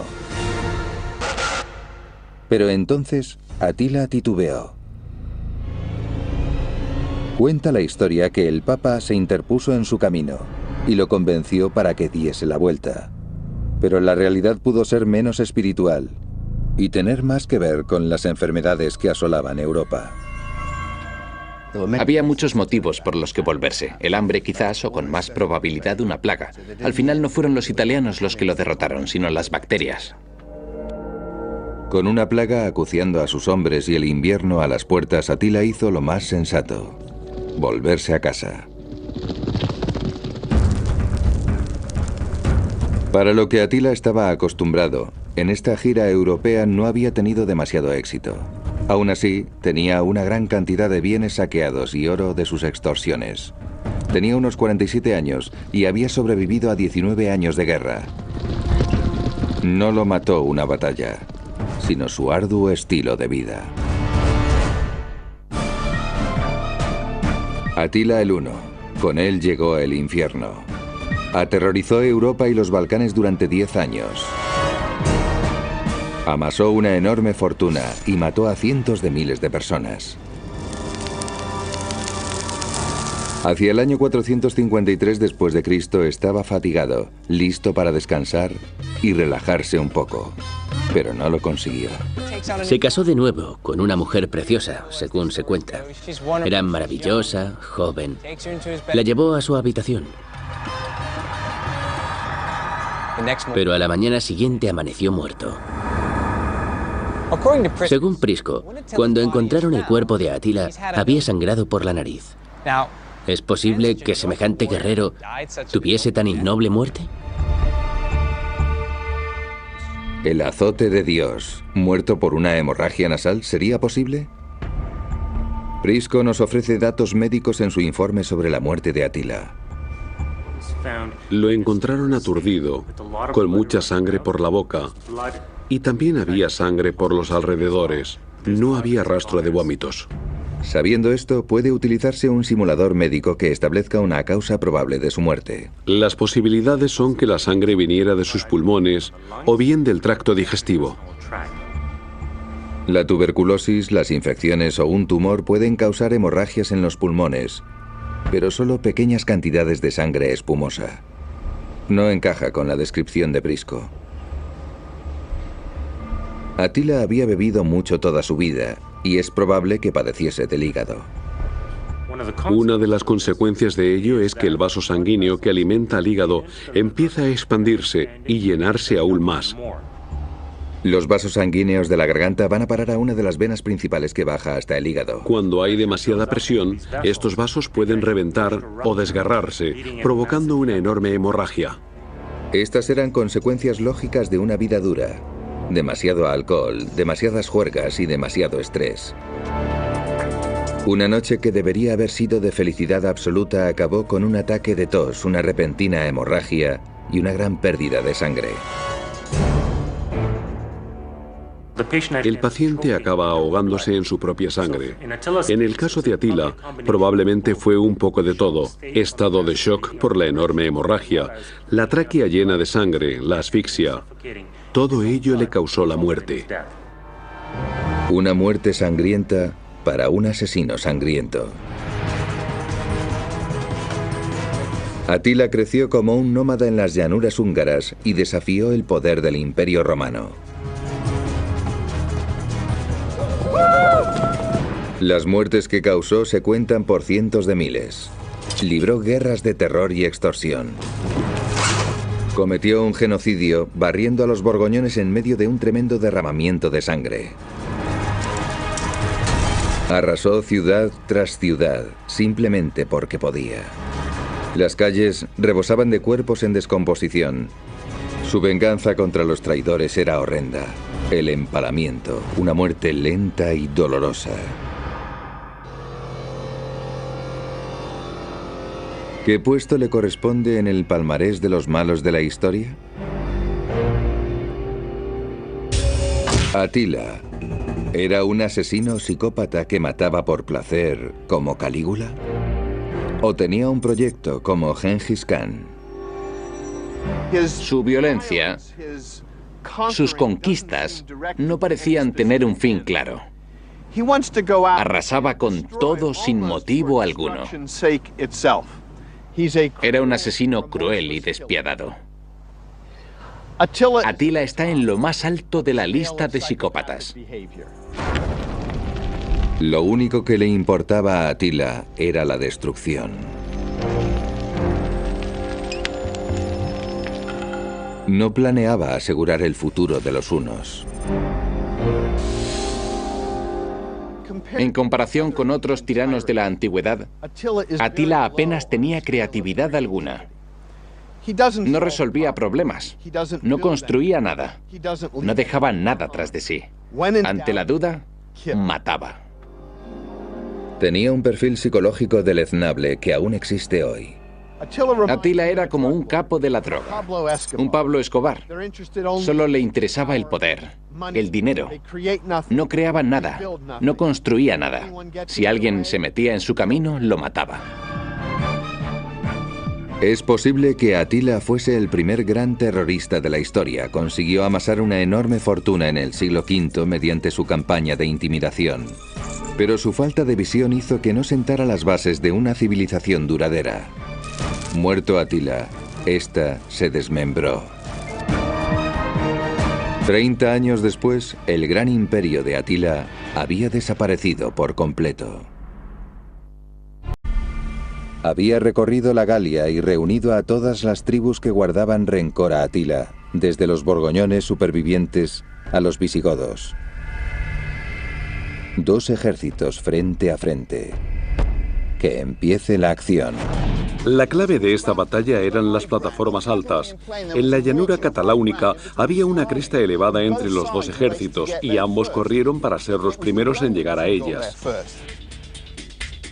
Pero entonces Atila titubeó. Cuenta la historia que el Papa se interpuso en su camino y lo convenció para que diese la vuelta. Pero la realidad pudo ser menos espiritual y tener más que ver con las enfermedades que asolaban Europa. Había muchos motivos por los que volverse. El hambre quizás, o con más probabilidad una plaga. Al final no fueron los italianos los que lo derrotaron, sino las bacterias. Con una plaga acuciando a sus hombres y el invierno a las puertas, Atila hizo lo más sensato: volverse a casa. Para lo que Atila estaba acostumbrado, en esta gira europea no había tenido demasiado éxito. Aún así, tenía una gran cantidad de bienes saqueados y oro de sus extorsiones. Tenía unos 47 años y había sobrevivido a 19 años de guerra. No lo mató una batalla, sino su arduo estilo de vida. Atila el Huno. Con él llegó el infierno. Aterrorizó Europa y los Balcanes durante 10 años. Amasó una enorme fortuna y mató a cientos de miles de personas. Hacia el año 453 después de Cristo estaba fatigado, listo para descansar y relajarse un poco, pero no lo consiguió. Se casó de nuevo con una mujer preciosa, según se cuenta. Era maravillosa, joven. La llevó a su habitación. Pero a la mañana siguiente amaneció muerto. Según Prisco, cuando encontraron el cuerpo de Atila, había sangrado por la nariz. ¿Es posible que semejante guerrero tuviese tan innoble muerte? ¿El azote de Dios, muerto por una hemorragia nasal, sería posible? Prisco nos ofrece datos médicos en su informe sobre la muerte de Atila. Lo encontraron aturdido, con mucha sangre por la boca, y también había sangre por los alrededores. No había rastro de vómitos. Sabiendo esto, puede utilizarse un simulador médico que establezca una causa probable de su muerte. Las posibilidades son que la sangre viniera de sus pulmones o bien del tracto digestivo. La tuberculosis, las infecciones o un tumor pueden causar hemorragias en los pulmones, pero solo pequeñas cantidades de sangre espumosa. No encaja con la descripción de Briscoe. Attila había bebido mucho toda su vida y es probable que padeciese del hígado. Una de las consecuencias de ello es que el vaso sanguíneo que alimenta al hígado empieza a expandirse y llenarse aún más. Los vasos sanguíneos de la garganta van a parar a una de las venas principales que baja hasta el hígado. Cuando hay demasiada presión, estos vasos pueden reventar o desgarrarse, provocando una enorme hemorragia. Estas eran consecuencias lógicas de una vida dura. Demasiado alcohol, demasiadas juergas y demasiado estrés. Una noche que debería haber sido de felicidad absoluta acabó con un ataque de tos, una repentina hemorragia y una gran pérdida de sangre. El paciente acaba ahogándose en su propia sangre. En el caso de Attila, probablemente fue un poco de todo. Estado de shock por la enorme hemorragia, la tráquea llena de sangre, la asfixia. Todo ello le causó la muerte. Una muerte sangrienta para un asesino sangriento. Attila creció como un nómada en las llanuras húngaras y desafió el poder del Imperio Romano. Las muertes que causó se cuentan por cientos de miles. Libró guerras de terror y extorsión. Cometió un genocidio barriendo a los borgoñones en medio de un tremendo derramamiento de sangre. Arrasó ciudad tras ciudad, simplemente porque podía. Las calles rebosaban de cuerpos en descomposición. Su venganza contra los traidores era horrenda. El empalamiento, una muerte lenta y dolorosa. ¿Qué puesto le corresponde en el palmarés de los malos de la historia? Attila, ¿era un asesino psicópata que mataba por placer como Calígula? ¿O tenía un proyecto como Gengis Khan? Su violencia, sus conquistas, no parecían tener un fin claro. Arrasaba con todo sin motivo alguno. Era un asesino cruel y despiadado. Attila está en lo más alto de la lista de psicópatas. Lo único que le importaba a Attila era la destrucción. No planeaba asegurar el futuro de los hunos. En comparación con otros tiranos de la antigüedad, Attila apenas tenía creatividad alguna. No resolvía problemas, no construía nada, no dejaba nada tras de sí. Ante la duda, mataba. Tenía un perfil psicológico deleznable que aún existe hoy. Attila era como un capo de la droga, un Pablo Escobar. Solo le interesaba el poder, el dinero. No creaba nada, no construía nada. Si alguien se metía en su camino, lo mataba. Es posible que Attila fuese el primer gran terrorista de la historia. Consiguió amasar una enorme fortuna en el siglo V mediante su campaña de intimidación. Pero su falta de visión hizo que no sentara las bases de una civilización duradera. Muerto Attila, esta se desmembró. 30 años después, el gran imperio de Attila había desaparecido por completo. Había recorrido la Galia y reunido a todas las tribus que guardaban rencor a Attila, desde los borgoñones supervivientes a los visigodos. 2 ejércitos frente a frente. Que empiece la acción. La clave de esta batalla eran las plataformas altas. En la llanura cataláunica había una cresta elevada entre los 2 ejércitos y ambos corrieron para ser los primeros en llegar a ellas.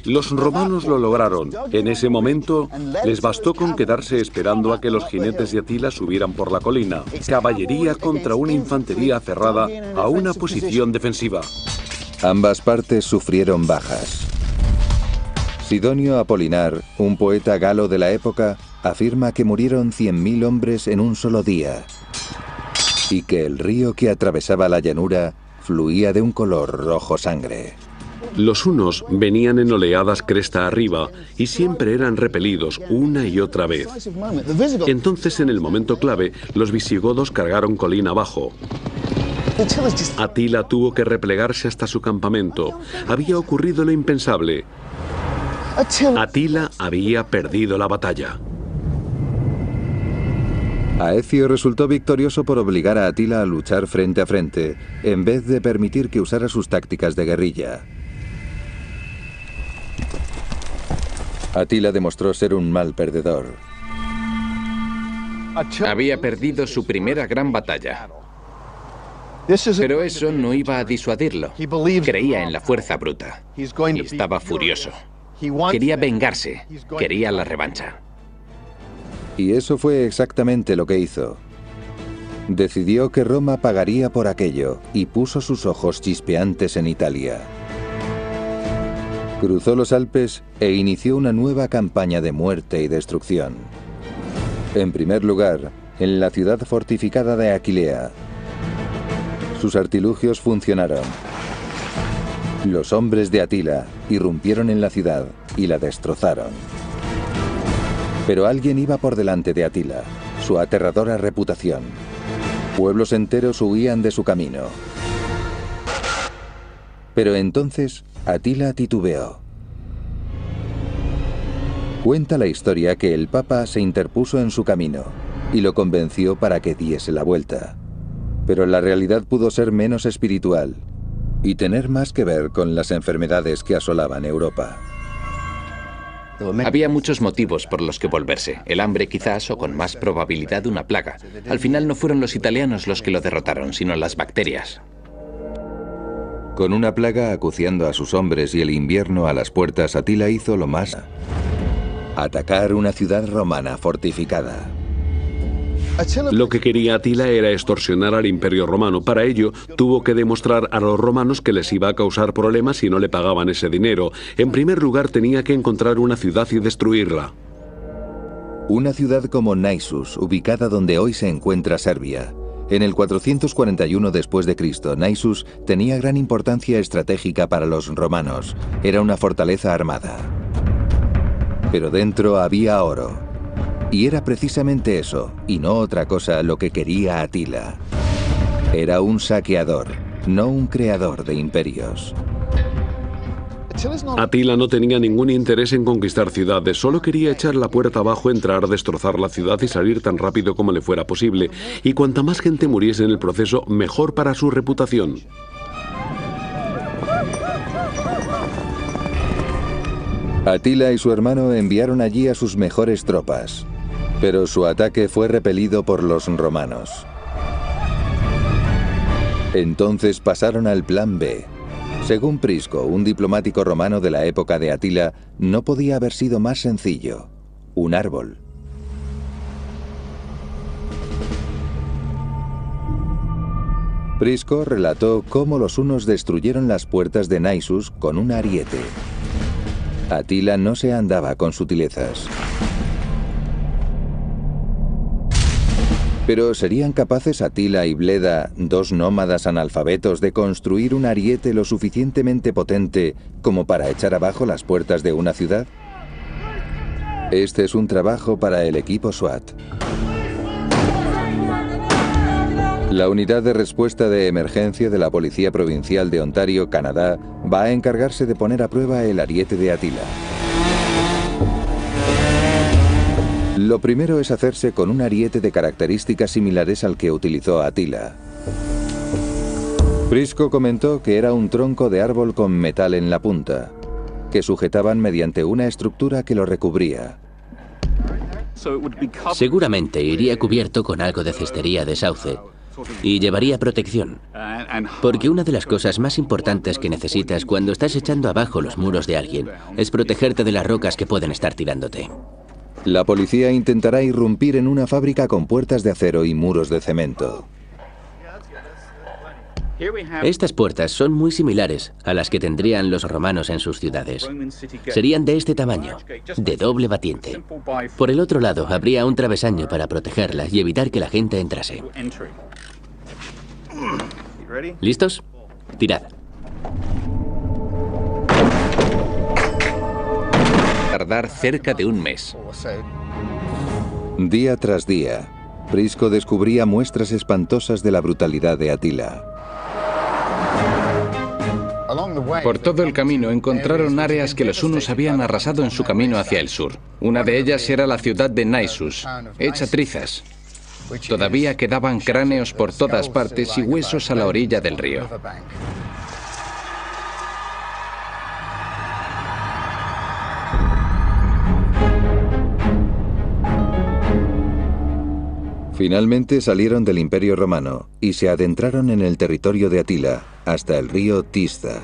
Los romanos lo lograron. En ese momento les bastó con quedarse esperando a que los jinetes de Attila subieran por la colina. Caballería contra una infantería aferrada a una posición defensiva. Ambas partes sufrieron bajas. Sidonio Apolinar, un poeta galo de la época, afirma que murieron 100.000 hombres en un solo día y que el río que atravesaba la llanura fluía de un color rojo sangre. Los hunos venían en oleadas cresta arriba y siempre eran repelidos una y otra vez. Entonces, en el momento clave, los visigodos cargaron colina abajo. Atila tuvo que replegarse hasta su campamento. Había ocurrido lo impensable. Atila había perdido la batalla. Aecio resultó victorioso por obligar a Atila a luchar frente a frente, en vez de permitir que usara sus tácticas de guerrilla. Atila demostró ser un mal perdedor. Había perdido su primera gran batalla. Pero eso no iba a disuadirlo. Creía en la fuerza bruta. Y estaba furioso. Quería vengarse. Quería la revancha. Y eso fue exactamente lo que hizo. Decidió que Roma pagaría por aquello y puso sus ojos chispeantes en Italia. Cruzó los Alpes e inició una nueva campaña de muerte y destrucción. En primer lugar, en la ciudad fortificada de Aquilea. Sus artilugios funcionaron. Los hombres de Atila irrumpieron en la ciudad y la destrozaron. Pero alguien iba por delante de Atila, su aterradora reputación. Pueblos enteros huían de su camino. Pero entonces Atila titubeó. Cuenta la historia que el Papa se interpuso en su camino y lo convenció para que diese la vuelta. Pero la realidad pudo ser menos espiritual y tener más que ver con las enfermedades que asolaban Europa. Había muchos motivos por los que volverse. El hambre quizás, o con más probabilidad una plaga. Al final no fueron los italianos los que lo derrotaron, sino las bacterias. Con una plaga acuciando a sus hombres y el invierno a las puertas, Atila hizo lo más: atacar una ciudad romana fortificada. Lo que quería Atila era extorsionar al Imperio Romano. Para ello, tuvo que demostrar a los romanos que les iba a causar problemas si no le pagaban ese dinero. En primer lugar, tenía que encontrar una ciudad y destruirla. Una ciudad como Naissus, ubicada donde hoy se encuentra Serbia. En el 441 después de Cristo, Naissus tenía gran importancia estratégica para los romanos. Era una fortaleza armada. Pero dentro había oro. Y era precisamente eso, y no otra cosa, lo que quería Atila. Era un saqueador, no un creador de imperios. Atila no tenía ningún interés en conquistar ciudades, solo quería echar la puerta abajo, entrar, destrozar la ciudad y salir tan rápido como le fuera posible. Y cuanta más gente muriese en el proceso, mejor para su reputación. Atila y su hermano enviaron allí a sus mejores tropas, pero su ataque fue repelido por los romanos. Entonces pasaron al plan B. Según Prisco, un diplomático romano de la época de Atila, no podía haber sido más sencillo: un árbol. Prisco relató cómo los hunos destruyeron las puertas de Naissus con un ariete. Atila no se andaba con sutilezas. Pero ¿serían capaces Atila y Bleda, dos nómadas analfabetos, de construir un ariete lo suficientemente potente como para echar abajo las puertas de una ciudad? Este es un trabajo para el equipo SWAT. La unidad de respuesta de emergencia de la Policía Provincial de Ontario, Canadá, va a encargarse de poner a prueba el ariete de Atila. Lo primero es hacerse con un ariete de características similares al que utilizó Atila. Prisco comentó que era un tronco de árbol con metal en la punta, que sujetaban mediante una estructura que lo recubría. Seguramente iría cubierto con algo de cestería de sauce y llevaría protección, porque una de las cosas más importantes que necesitas cuando estás echando abajo los muros de alguien es protegerte de las rocas que pueden estar tirándote. La policía intentará irrumpir en una fábrica con puertas de acero y muros de cemento. Estas puertas son muy similares a las que tendrían los romanos en sus ciudades. Serían de este tamaño, de doble batiente. Por el otro lado, habría un travesaño para protegerlas y evitar que la gente entrase. ¿Listos? Tirad. Tardar cerca de un mes. Día tras día, Prisco descubría muestras espantosas de la brutalidad de Atila. Por todo el camino encontraron áreas que los hunos habían arrasado en su camino hacia el sur. Una de ellas era la ciudad de Naissus, hecha trizas. Todavía quedaban cráneos por todas partes y huesos a la orilla del río. Finalmente salieron del Imperio Romano y se adentraron en el territorio de Atila, hasta el río Tisza.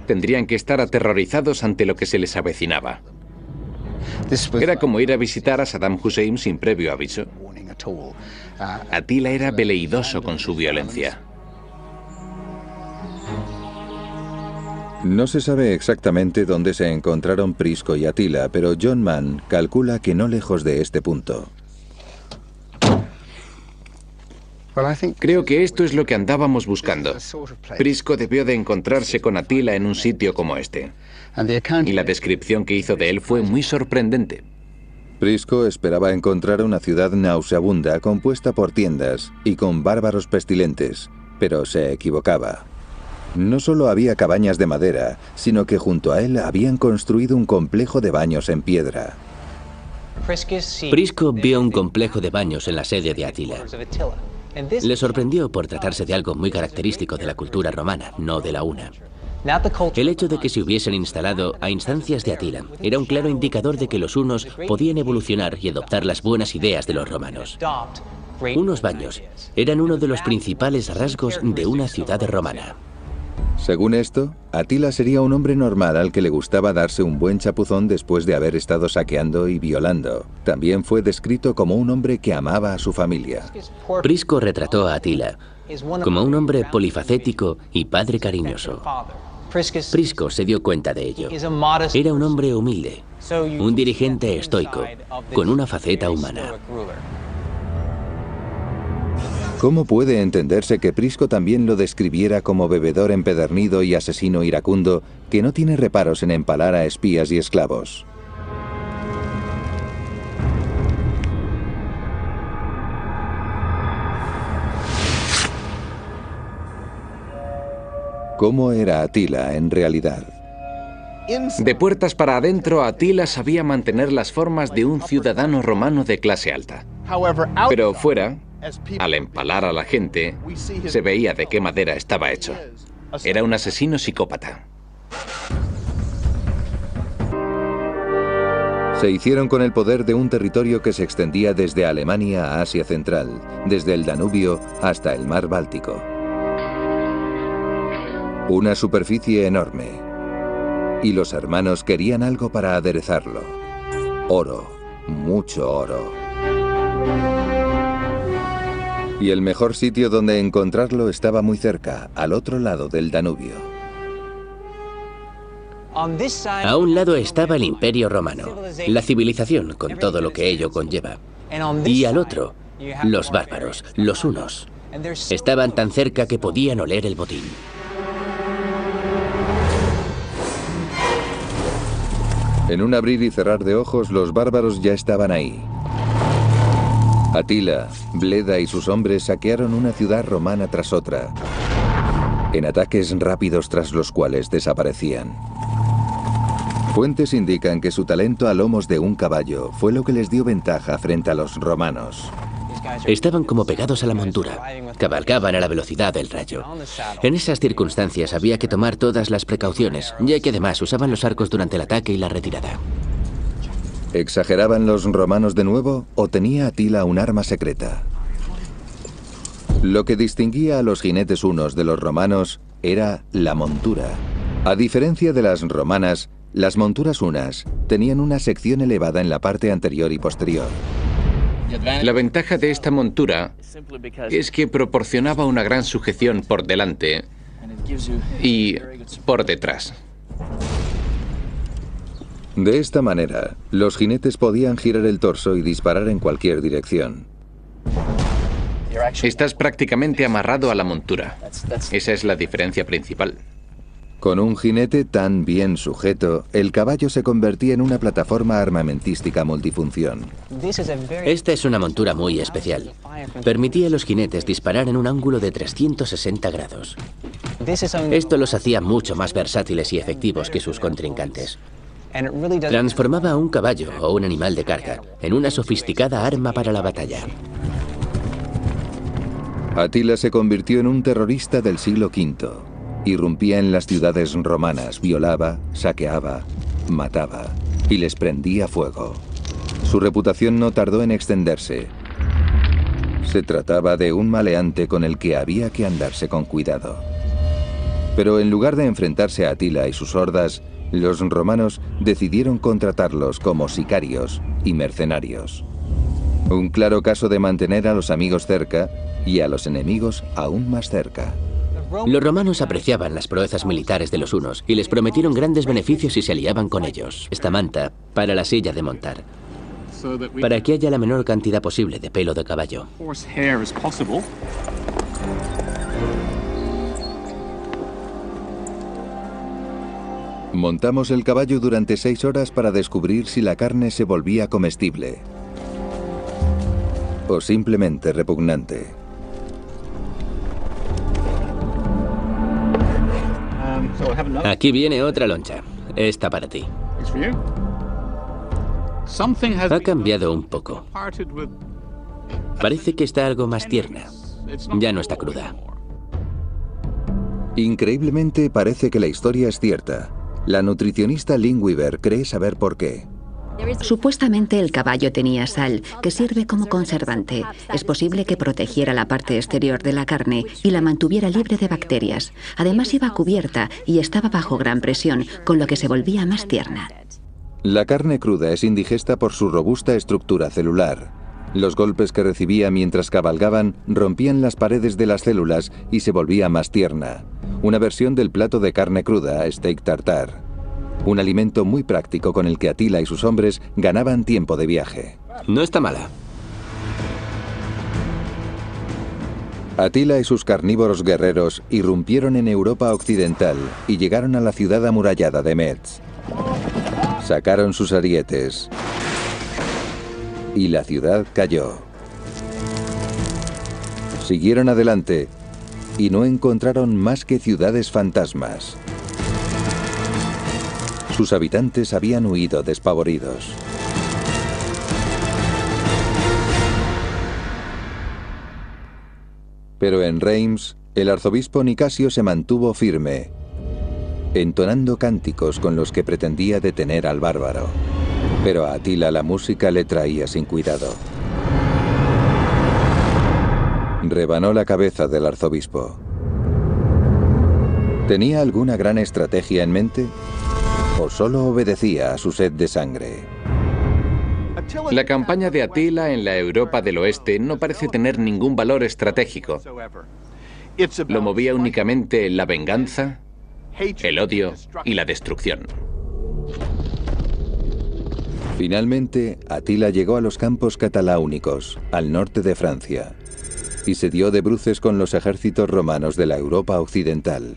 Tendrían que estar aterrorizados ante lo que se les avecinaba. Era como ir a visitar a Saddam Hussein sin previo aviso. Atila era veleidoso con su violencia. No se sabe exactamente dónde se encontraron Prisco y Atila, pero John Mann calcula que no lejos de este punto. Creo que esto es lo que andábamos buscando. Prisco debió de encontrarse con Atila en un sitio como este. Y la descripción que hizo de él fue muy sorprendente. Prisco esperaba encontrar una ciudad nauseabunda compuesta por tiendas y con bárbaros pestilentes, pero se equivocaba. No solo había cabañas de madera, sino que junto a él habían construido un complejo de baños en piedra. Prisco vio un complejo de baños en la sede de Atila. Le sorprendió por tratarse de algo muy característico de la cultura romana, no de la una. El hecho de que se hubiesen instalado a instancias de Atila era un claro indicador de que los hunos podían evolucionar y adoptar las buenas ideas de los romanos. Unos baños eran uno de los principales rasgos de una ciudad romana. Según esto, Atila sería un hombre normal al que le gustaba darse un buen chapuzón después de haber estado saqueando y violando. También fue descrito como un hombre que amaba a su familia. Prisco retrató a Atila como un hombre polifacético y padre cariñoso. Prisco se dio cuenta de ello. Era un hombre humilde, un dirigente estoico, con una faceta humana. ¿Cómo puede entenderse que Prisco también lo describiera como bebedor empedernido y asesino iracundo que no tiene reparos en empalar a espías y esclavos? ¿Cómo era Atila en realidad? De puertas para adentro, Atila sabía mantener las formas de un ciudadano romano de clase alta. Pero fuera, al empalar a la gente, se veía de qué madera estaba hecho. Era un asesino psicópata. Se hicieron con el poder de un territorio que se extendía desde Alemania a Asia Central, desde el Danubio hasta el mar Báltico. Una superficie enorme. Y los hermanos querían algo para aderezarlo. Oro, mucho oro. Y el mejor sitio donde encontrarlo estaba muy cerca, al otro lado del Danubio. A un lado estaba el Imperio Romano, la civilización con todo lo que ello conlleva. Y al otro, los bárbaros, los hunos. Estaban tan cerca que podían oler el botín. En un abrir y cerrar de ojos, los bárbaros ya estaban ahí. Atila, Bleda y sus hombres saquearon una ciudad romana tras otra, en ataques rápidos tras los cuales desaparecían. Fuentes indican que su talento a lomos de un caballo fue lo que les dio ventaja frente a los romanos. Estaban como pegados a la montura, cabalgaban a la velocidad del rayo. En esas circunstancias había que tomar todas las precauciones, ya que además usaban los arcos durante el ataque y la retirada. ¿Exageraban los romanos de nuevo o tenía Atila un arma secreta? Lo que distinguía a los jinetes hunos de los romanos era la montura. A diferencia de las romanas, las monturas hunas tenían una sección elevada en la parte anterior y posterior. La ventaja de esta montura es que proporcionaba una gran sujeción por delante y por detrás. De esta manera, los jinetes podían girar el torso y disparar en cualquier dirección. Estás prácticamente amarrado a la montura. Esa es la diferencia principal. Con un jinete tan bien sujeto, el caballo se convertía en una plataforma armamentística multifunción. Esta es una montura muy especial. Permitía a los jinetes disparar en un ángulo de 360 grados. Esto los hacía mucho más versátiles y efectivos que sus contrincantes. Transformaba a un caballo o un animal de carga en una sofisticada arma para la batalla. Atila se convirtió en un terrorista del siglo V. Irrumpía en las ciudades romanas, violaba, saqueaba, mataba y les prendía fuego. Su reputación no tardó en extenderse. Se trataba de un maleante con el que había que andarse con cuidado. Pero en lugar de enfrentarse a Atila y sus hordas, los romanos decidieron contratarlos como sicarios y mercenarios. Un claro caso de mantener a los amigos cerca y a los enemigos aún más cerca. Los romanos apreciaban las proezas militares de los hunos y les prometieron grandes beneficios si se aliaban con ellos. Esta manta para la silla de montar, para que haya la menor cantidad posible de pelo de caballo. Montamos el caballo durante 6 horas para descubrir si la carne se volvía comestible o simplemente repugnante. Aquí viene otra loncha. Esta para ti. Ha cambiado un poco. Parece que está algo más tierna. Ya no está cruda. Increíblemente parece que la historia es cierta. La nutricionista Lynn Weaver cree saber por qué. Supuestamente el caballo tenía sal, que sirve como conservante. Es posible que protegiera la parte exterior de la carne y la mantuviera libre de bacterias. Además iba cubierta y estaba bajo gran presión, con lo que se volvía más tierna. La carne cruda es indigesta por su robusta estructura celular. Los golpes que recibía mientras cabalgaban rompían las paredes de las células y se volvía más tierna. Una versión del plato de carne cruda, steak tartare. Un alimento muy práctico con el que Atila y sus hombres ganaban tiempo de viaje. No está mala. Atila y sus carnívoros guerreros irrumpieron en Europa occidental y llegaron a la ciudad amurallada de Metz. Sacaron sus arietes y la ciudad cayó. Siguieron adelante y no encontraron más que ciudades fantasmas. Sus habitantes habían huido despavoridos. Pero en Reims, el arzobispo Nicasio se mantuvo firme, entonando cánticos con los que pretendía detener al bárbaro. Pero a Atila la música le traía sin cuidado. Rebanó la cabeza del arzobispo. ¿Tenía alguna gran estrategia en mente? ¿O solo obedecía a su sed de sangre? La campaña de Atila en la Europa del Oeste no parece tener ningún valor estratégico. Lo movía únicamente la venganza, el odio y la destrucción. Finalmente, Atila llegó a los campos cataláunicos, al norte de Francia, y se dio de bruces con los ejércitos romanos de la Europa occidental.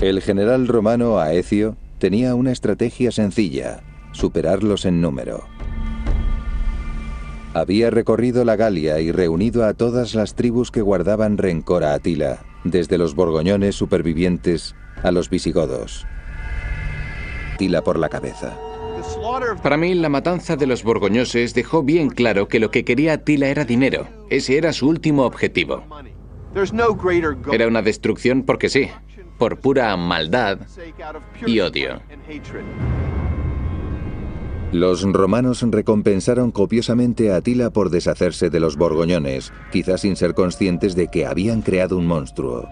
El general romano Aecio tenía una estrategia sencilla: superarlos en número. Había recorrido la Galia y reunido a todas las tribus que guardaban rencor a Atila, desde los borgoñones supervivientes a los visigodos. Atila por la cabeza. Para mí, la matanza de los borgoñoses dejó bien claro que lo que quería Atila era dinero. Ese era su último objetivo. Era una destrucción porque sí, por pura maldad y odio. Los romanos recompensaron copiosamente a Atila por deshacerse de los borgoñones, quizás sin ser conscientes de que habían creado un monstruo.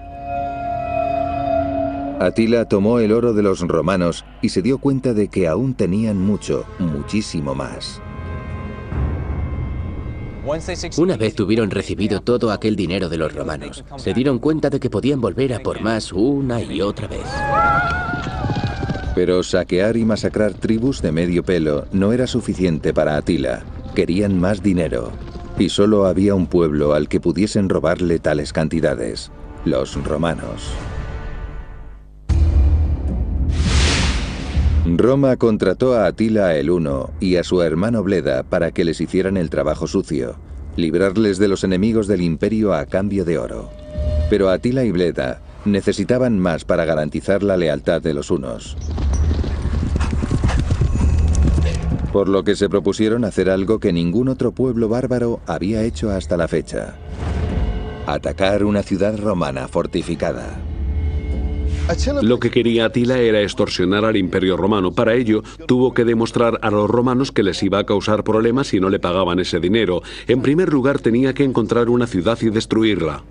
Atila tomó el oro de los romanos y se dio cuenta de que aún tenían mucho, muchísimo más. Una vez hubieron recibido todo aquel dinero de los romanos, se dieron cuenta de que podían volver a por más una y otra vez. Pero saquear y masacrar tribus de medio pelo no era suficiente para Atila. Querían más dinero. Y solo había un pueblo al que pudiesen robarle tales cantidades: los romanos. Roma contrató a Atila el Huno y a su hermano Bleda para que les hicieran el trabajo sucio, librarles de los enemigos del imperio a cambio de oro. Pero Atila y Bleda necesitaban más para garantizar la lealtad de los hunos. Por lo que se propusieron hacer algo que ningún otro pueblo bárbaro había hecho hasta la fecha: atacar una ciudad romana fortificada. Lo que quería Atila era extorsionar al Imperio Romano. Para ello, tuvo que demostrar a los romanos que les iba a causar problemas si no le pagaban ese dinero. En primer lugar, tenía que encontrar una ciudad y destruirla.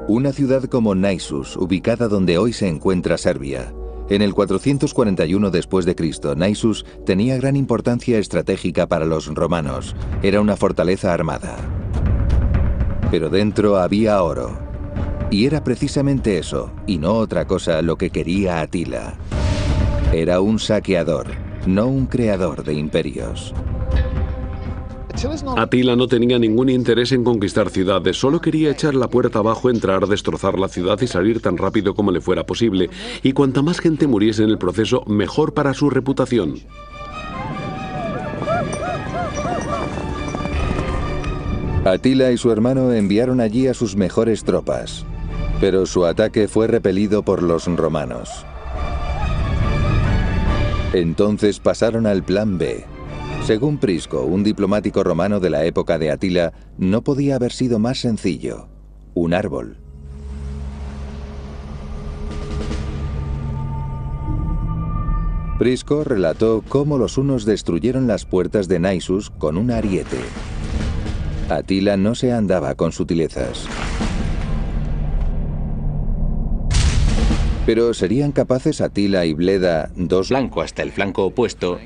Una ciudad como Naissus, ubicada donde hoy se encuentra Serbia. En el 441 después de Cristo, Naissus tenía gran importancia estratégica para los romanos. Era una fortaleza armada. Pero dentro había oro. Y era precisamente eso, y no otra cosa, lo que quería Atila. Era un saqueador, no un creador de imperios. Atila no tenía ningún interés en conquistar ciudades, solo quería echar la puerta abajo, entrar, destrozar la ciudad y salir tan rápido como le fuera posible. Y cuanta más gente muriese en el proceso, mejor para su reputación. Atila y su hermano enviaron allí a sus mejores tropas, pero su ataque fue repelido por los romanos. Entonces pasaron al plan B. Según Prisco, un diplomático romano de la época de Atila, no podía haber sido más sencillo: un árbol. Prisco relató cómo los hunos destruyeron las puertas de Naissus con un ariete. Atila no se andaba con sutilezas. Pero ¿serían capaces Atila y Bleda, dos Flanco hasta el flanco opuesto,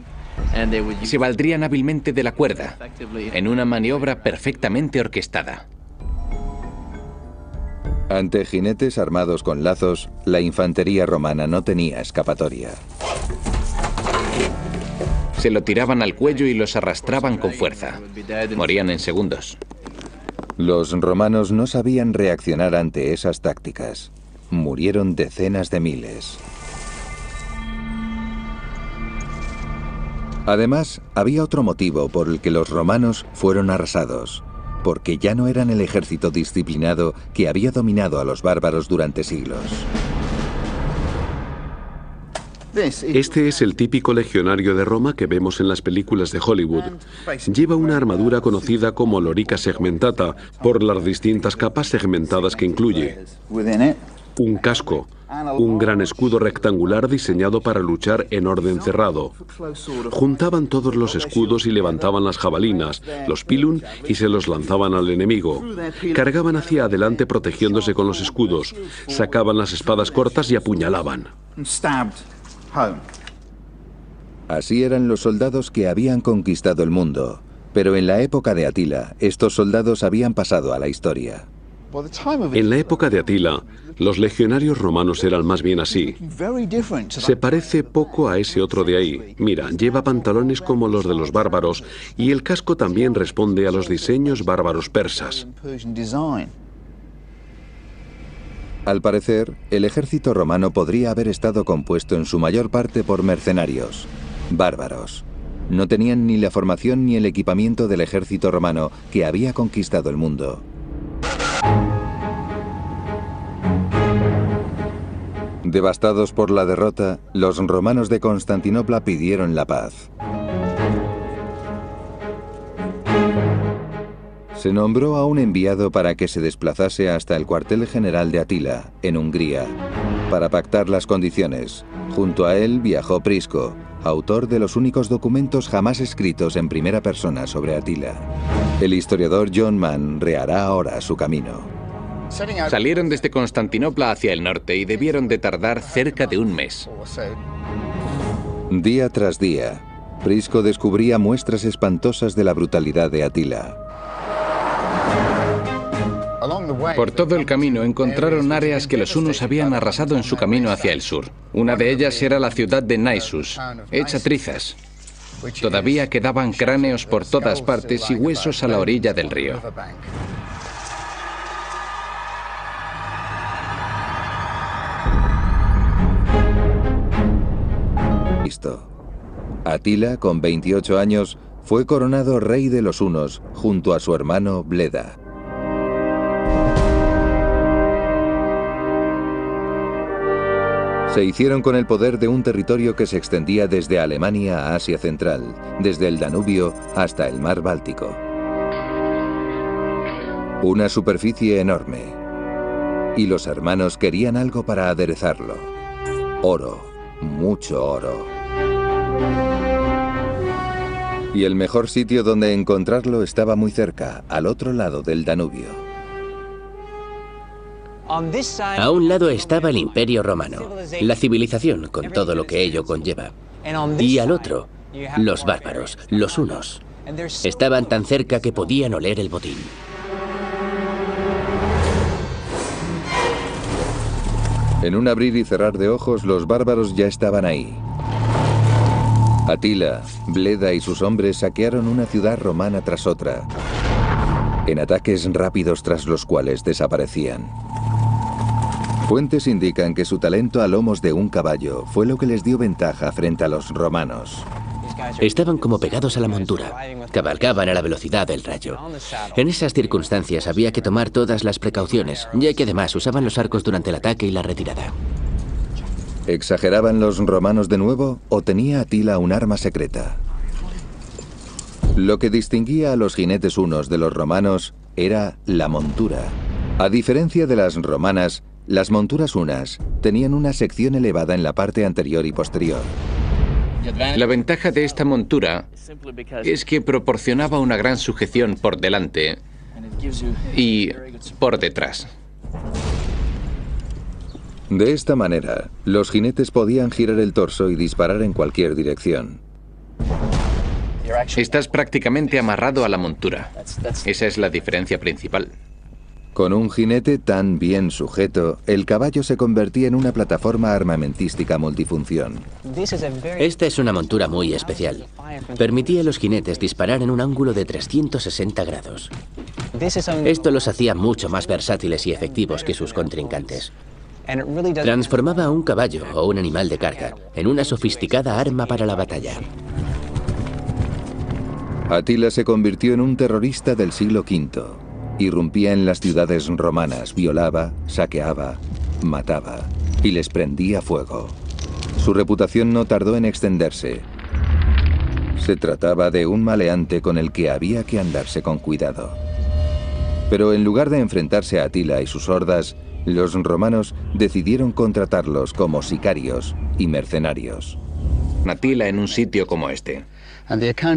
y se valdrían hábilmente de la cuerda, en una maniobra perfectamente orquestada? Ante jinetes armados con lazos, la infantería romana no tenía escapatoria. Se lo tiraban al cuello y los arrastraban con fuerza. Morían en segundos. Los romanos no sabían reaccionar ante esas tácticas. Murieron decenas de miles. Además, había otro motivo por el que los romanos fueron arrasados: porque ya no eran el ejército disciplinado que había dominado a los bárbaros durante siglos. Este es el típico legionario de Roma que vemos en las películas de Hollywood. Lleva una armadura conocida como lorica segmentata, por las distintas capas segmentadas que incluye. Un casco, un gran escudo rectangular diseñado para luchar en orden cerrado. Juntaban todos los escudos y levantaban las jabalinas, los pilum, y se los lanzaban al enemigo. Cargaban hacia adelante protegiéndose con los escudos, sacaban las espadas cortas y apuñalaban. Así eran los soldados que habían conquistado el mundo. Pero en la época de Atila, estos soldados habían pasado a la historia. En la época de Atila, los legionarios romanos eran más bien así. Se parece poco a ese otro de ahí. Mira, lleva pantalones como los de los bárbaros y el casco también responde a los diseños bárbaros persas. Al parecer, el ejército romano podría haber estado compuesto en su mayor parte por mercenarios, bárbaros. No tenían ni la formación ni el equipamiento del ejército romano que había conquistado el mundo. Devastados por la derrota, los romanos de Constantinopla pidieron la paz. Se nombró a un enviado para que se desplazase hasta el cuartel general de Atila, en Hungría, para pactar las condiciones. Junto a él viajó Prisco, autor de los únicos documentos jamás escritos en primera persona sobre Atila. El historiador John Mann rehará ahora su camino. Salieron desde Constantinopla hacia el norte y debieron de tardar cerca de un mes. Día tras día, Prisco descubría muestras espantosas de la brutalidad de Atila. Por todo el camino encontraron áreas que los hunos habían arrasado en su camino hacia el sur. Una de ellas era la ciudad de Naissus, hecha trizas. Todavía quedaban cráneos por todas partes y huesos a la orilla del río. Atila, con 28 años, fue coronado rey de los hunos junto a su hermano Bleda. Se hicieron con el poder de un territorio que se extendía desde Alemania a Asia Central, desde el Danubio hasta el mar Báltico. Una superficie enorme. Y los hermanos querían algo para aderezarlo. Oro, mucho oro. Y el mejor sitio donde encontrarlo estaba muy cerca, al otro lado del Danubio. A un lado estaba el Imperio Romano, la civilización con todo lo que ello conlleva. Y al otro, los bárbaros, los hunos. Estaban tan cerca que podían oler el botín. En un abrir y cerrar de ojos, los bárbaros ya estaban ahí. Atila, Bleda y sus hombres saquearon una ciudad romana tras otra, en ataques rápidos tras los cuales desaparecían. Fuentes indican que su talento a lomos de un caballo fue lo que les dio ventaja frente a los romanos. Estaban como pegados a la montura, cabalgaban a la velocidad del rayo. En esas circunstancias había que tomar todas las precauciones, ya que además usaban los arcos durante el ataque y la retirada. ¿Exageraban los romanos de nuevo o tenía Atila un arma secreta? Lo que distinguía a los jinetes hunos de los romanos era la montura. A diferencia de las romanas, las monturas hunas tenían una sección elevada en la parte anterior y posterior. La ventaja de esta montura es que proporcionaba una gran sujeción por delante y por detrás. De esta manera, los jinetes podían girar el torso y disparar en cualquier dirección. Estás prácticamente amarrado a la montura. Esa es la diferencia principal. Con un jinete tan bien sujeto, el caballo se convertía en una plataforma armamentística multifunción. Esta es una montura muy especial. Permitía a los jinetes disparar en un ángulo de 360 grados. Esto los hacía mucho más versátiles y efectivos que sus contrincantes. Transformaba a un caballo o un animal de carga en una sofisticada arma para la batalla. Atila se convirtió en un terrorista del siglo V. Irrumpía en las ciudades romanas, violaba, saqueaba, mataba y les prendía fuego. Su reputación no tardó en extenderse. Se trataba de un maleante con el que había que andarse con cuidado. Pero en lugar de enfrentarse a Atila y sus hordas, los romanos decidieron contratarlos como sicarios y mercenarios. Atila en un sitio como este.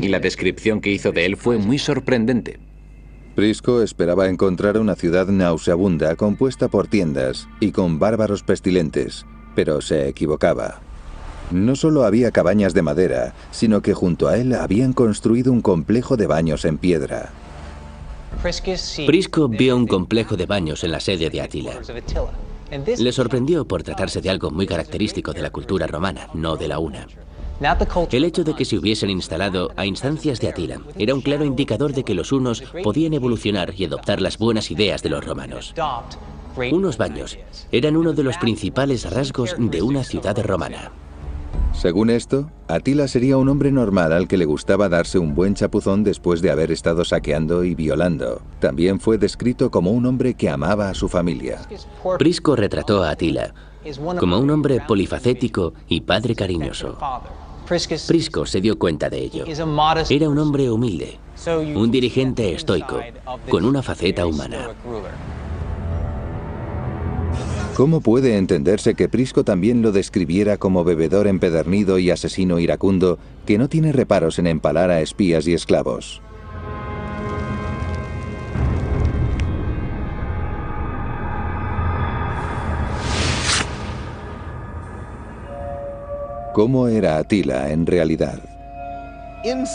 Y la descripción que hizo de él fue muy sorprendente. Prisco esperaba encontrar una ciudad nauseabunda compuesta por tiendas y con bárbaros pestilentes, pero se equivocaba. No solo había cabañas de madera, sino que junto a él habían construido un complejo de baños en piedra. Prisco vio un complejo de baños en la sede de Atila. Le sorprendió por tratarse de algo muy característico de la cultura romana, no de la una. El hecho de que se hubiesen instalado a instancias de Atila era un claro indicador de que los hunos podían evolucionar y adoptar las buenas ideas de los romanos. Unos baños eran uno de los principales rasgos de una ciudad romana. Según esto, Atila sería un hombre normal al que le gustaba darse un buen chapuzón después de haber estado saqueando y violando. También fue descrito como un hombre que amaba a su familia. Prisco retrató a Atila como un hombre polifacético y padre cariñoso. Prisco se dio cuenta de ello. Era un hombre humilde, un dirigente estoico, con una faceta humana. ¿Cómo puede entenderse que Prisco también lo describiera como bebedor empedernido y asesino iracundo que no tiene reparos en empalar a espías y esclavos? ¿Cómo era Atila en realidad?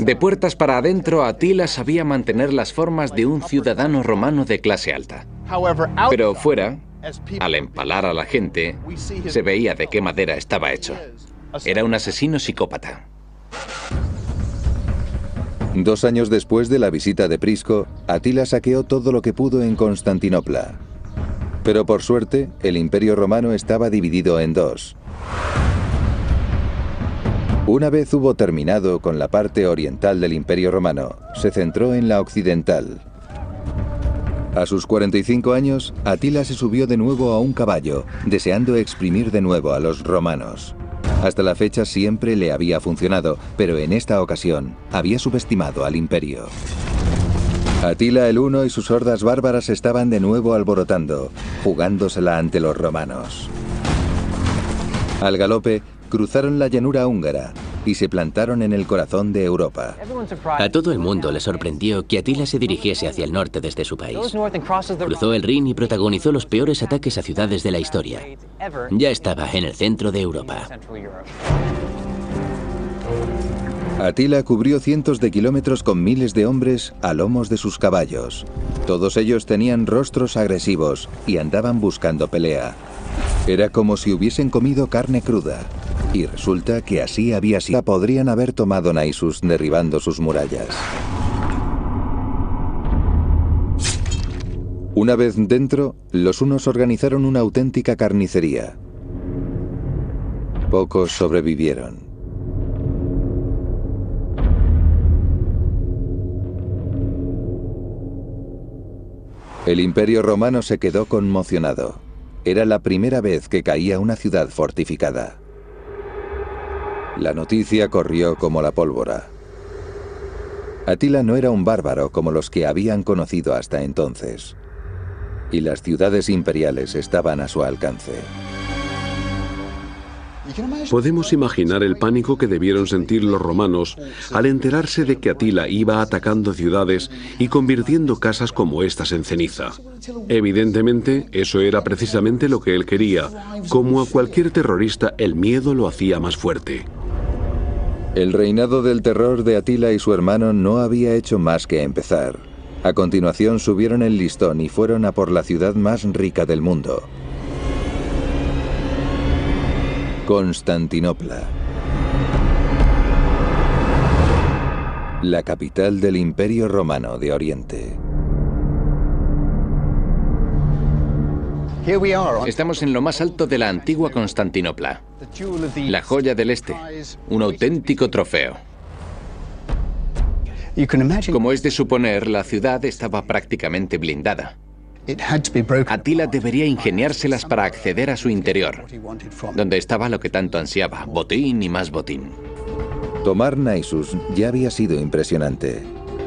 De puertas para adentro, Atila sabía mantener las formas de un ciudadano romano de clase alta. Pero fuera, al empalar a la gente, se veía de qué madera estaba hecho. Era un asesino psicópata. 2 años después de la visita de Prisco, Atila saqueó todo lo que pudo en Constantinopla. Pero por suerte, el Imperio Romano estaba dividido en 2. Una vez hubo terminado con la parte oriental del Imperio Romano, se centró en la occidental. A sus 45 años, Atila se subió de nuevo a un caballo, deseando exprimir de nuevo a los romanos. Hasta la fecha siempre le había funcionado, pero en esta ocasión había subestimado al imperio. Atila el Huno y sus hordas bárbaras estaban de nuevo alborotando, jugándosela ante los romanos. Al galope, cruzaron la llanura húngara y se plantaron en el corazón de Europa. A todo el mundo le sorprendió que Atila se dirigiese hacia el norte desde su país. Cruzó el Rin y protagonizó los peores ataques a ciudades de la historia. Ya estaba en el centro de Europa. Atila cubrió cientos de kilómetros con miles de hombres a lomos de sus caballos. Todos ellos tenían rostros agresivos y andaban buscando pelea. Era como si hubiesen comido carne cruda. Y resulta que así había sido. Podrían haber tomado Naissus derribando sus murallas. Una vez dentro, los hunos organizaron una auténtica carnicería. Pocos sobrevivieron. El Imperio Romano se quedó conmocionado. Era la primera vez que caía una ciudad fortificada. La noticia corrió como la pólvora. Atila no era un bárbaro como los que habían conocido hasta entonces. Y las ciudades imperiales estaban a su alcance. Podemos imaginar el pánico que debieron sentir los romanos al enterarse de que Atila iba atacando ciudades y convirtiendo casas como estas en ceniza. Evidentemente, eso era precisamente lo que él quería. Como a cualquier terrorista, el miedo lo hacía más fuerte. El reinado del terror de Atila y su hermano no había hecho más que empezar. A continuación subieron el listón y fueron a por la ciudad más rica del mundo. Constantinopla. La capital del Imperio Romano de Oriente. Estamos en lo más alto de la antigua Constantinopla, la joya del este, un auténtico trofeo. Como es de suponer, la ciudad estaba prácticamente blindada. Atila debería ingeniárselas para acceder a su interior, donde estaba lo que tanto ansiaba, botín y más botín. Tomar Naissus ya había sido impresionante.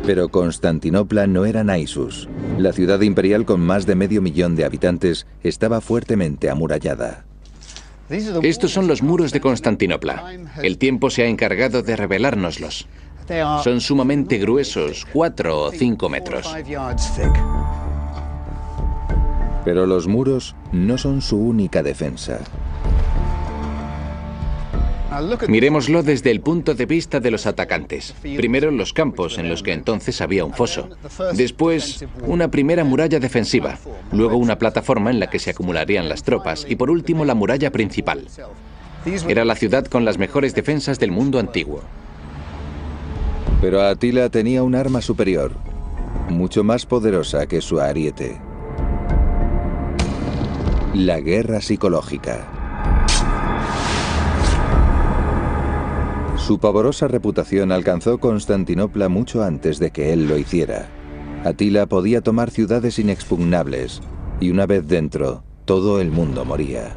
Pero Constantinopla no era Naissus. La ciudad imperial con más de 500.000 de habitantes estaba fuertemente amurallada. Estos son los muros de Constantinopla. El tiempo se ha encargado de revelárnoslos. Son sumamente gruesos, 4 o 5 metros. Pero los muros no son su única defensa. Miremoslo desde el punto de vista de los atacantes. Primero los campos, en los que entonces había un foso. Después, una primera muralla defensiva. Luego una plataforma en la que se acumularían las tropas. Y por último, la muralla principal. Era la ciudad con las mejores defensas del mundo antiguo. Pero Atila tenía un arma superior, mucho más poderosa que su ariete. La guerra psicológica. Su pavorosa reputación alcanzó Constantinopla mucho antes de que él lo hiciera. Atila podía tomar ciudades inexpugnables, y una vez dentro, todo el mundo moría.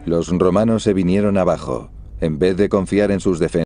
Los romanos se vinieron abajo. En vez de confiar en sus defensas,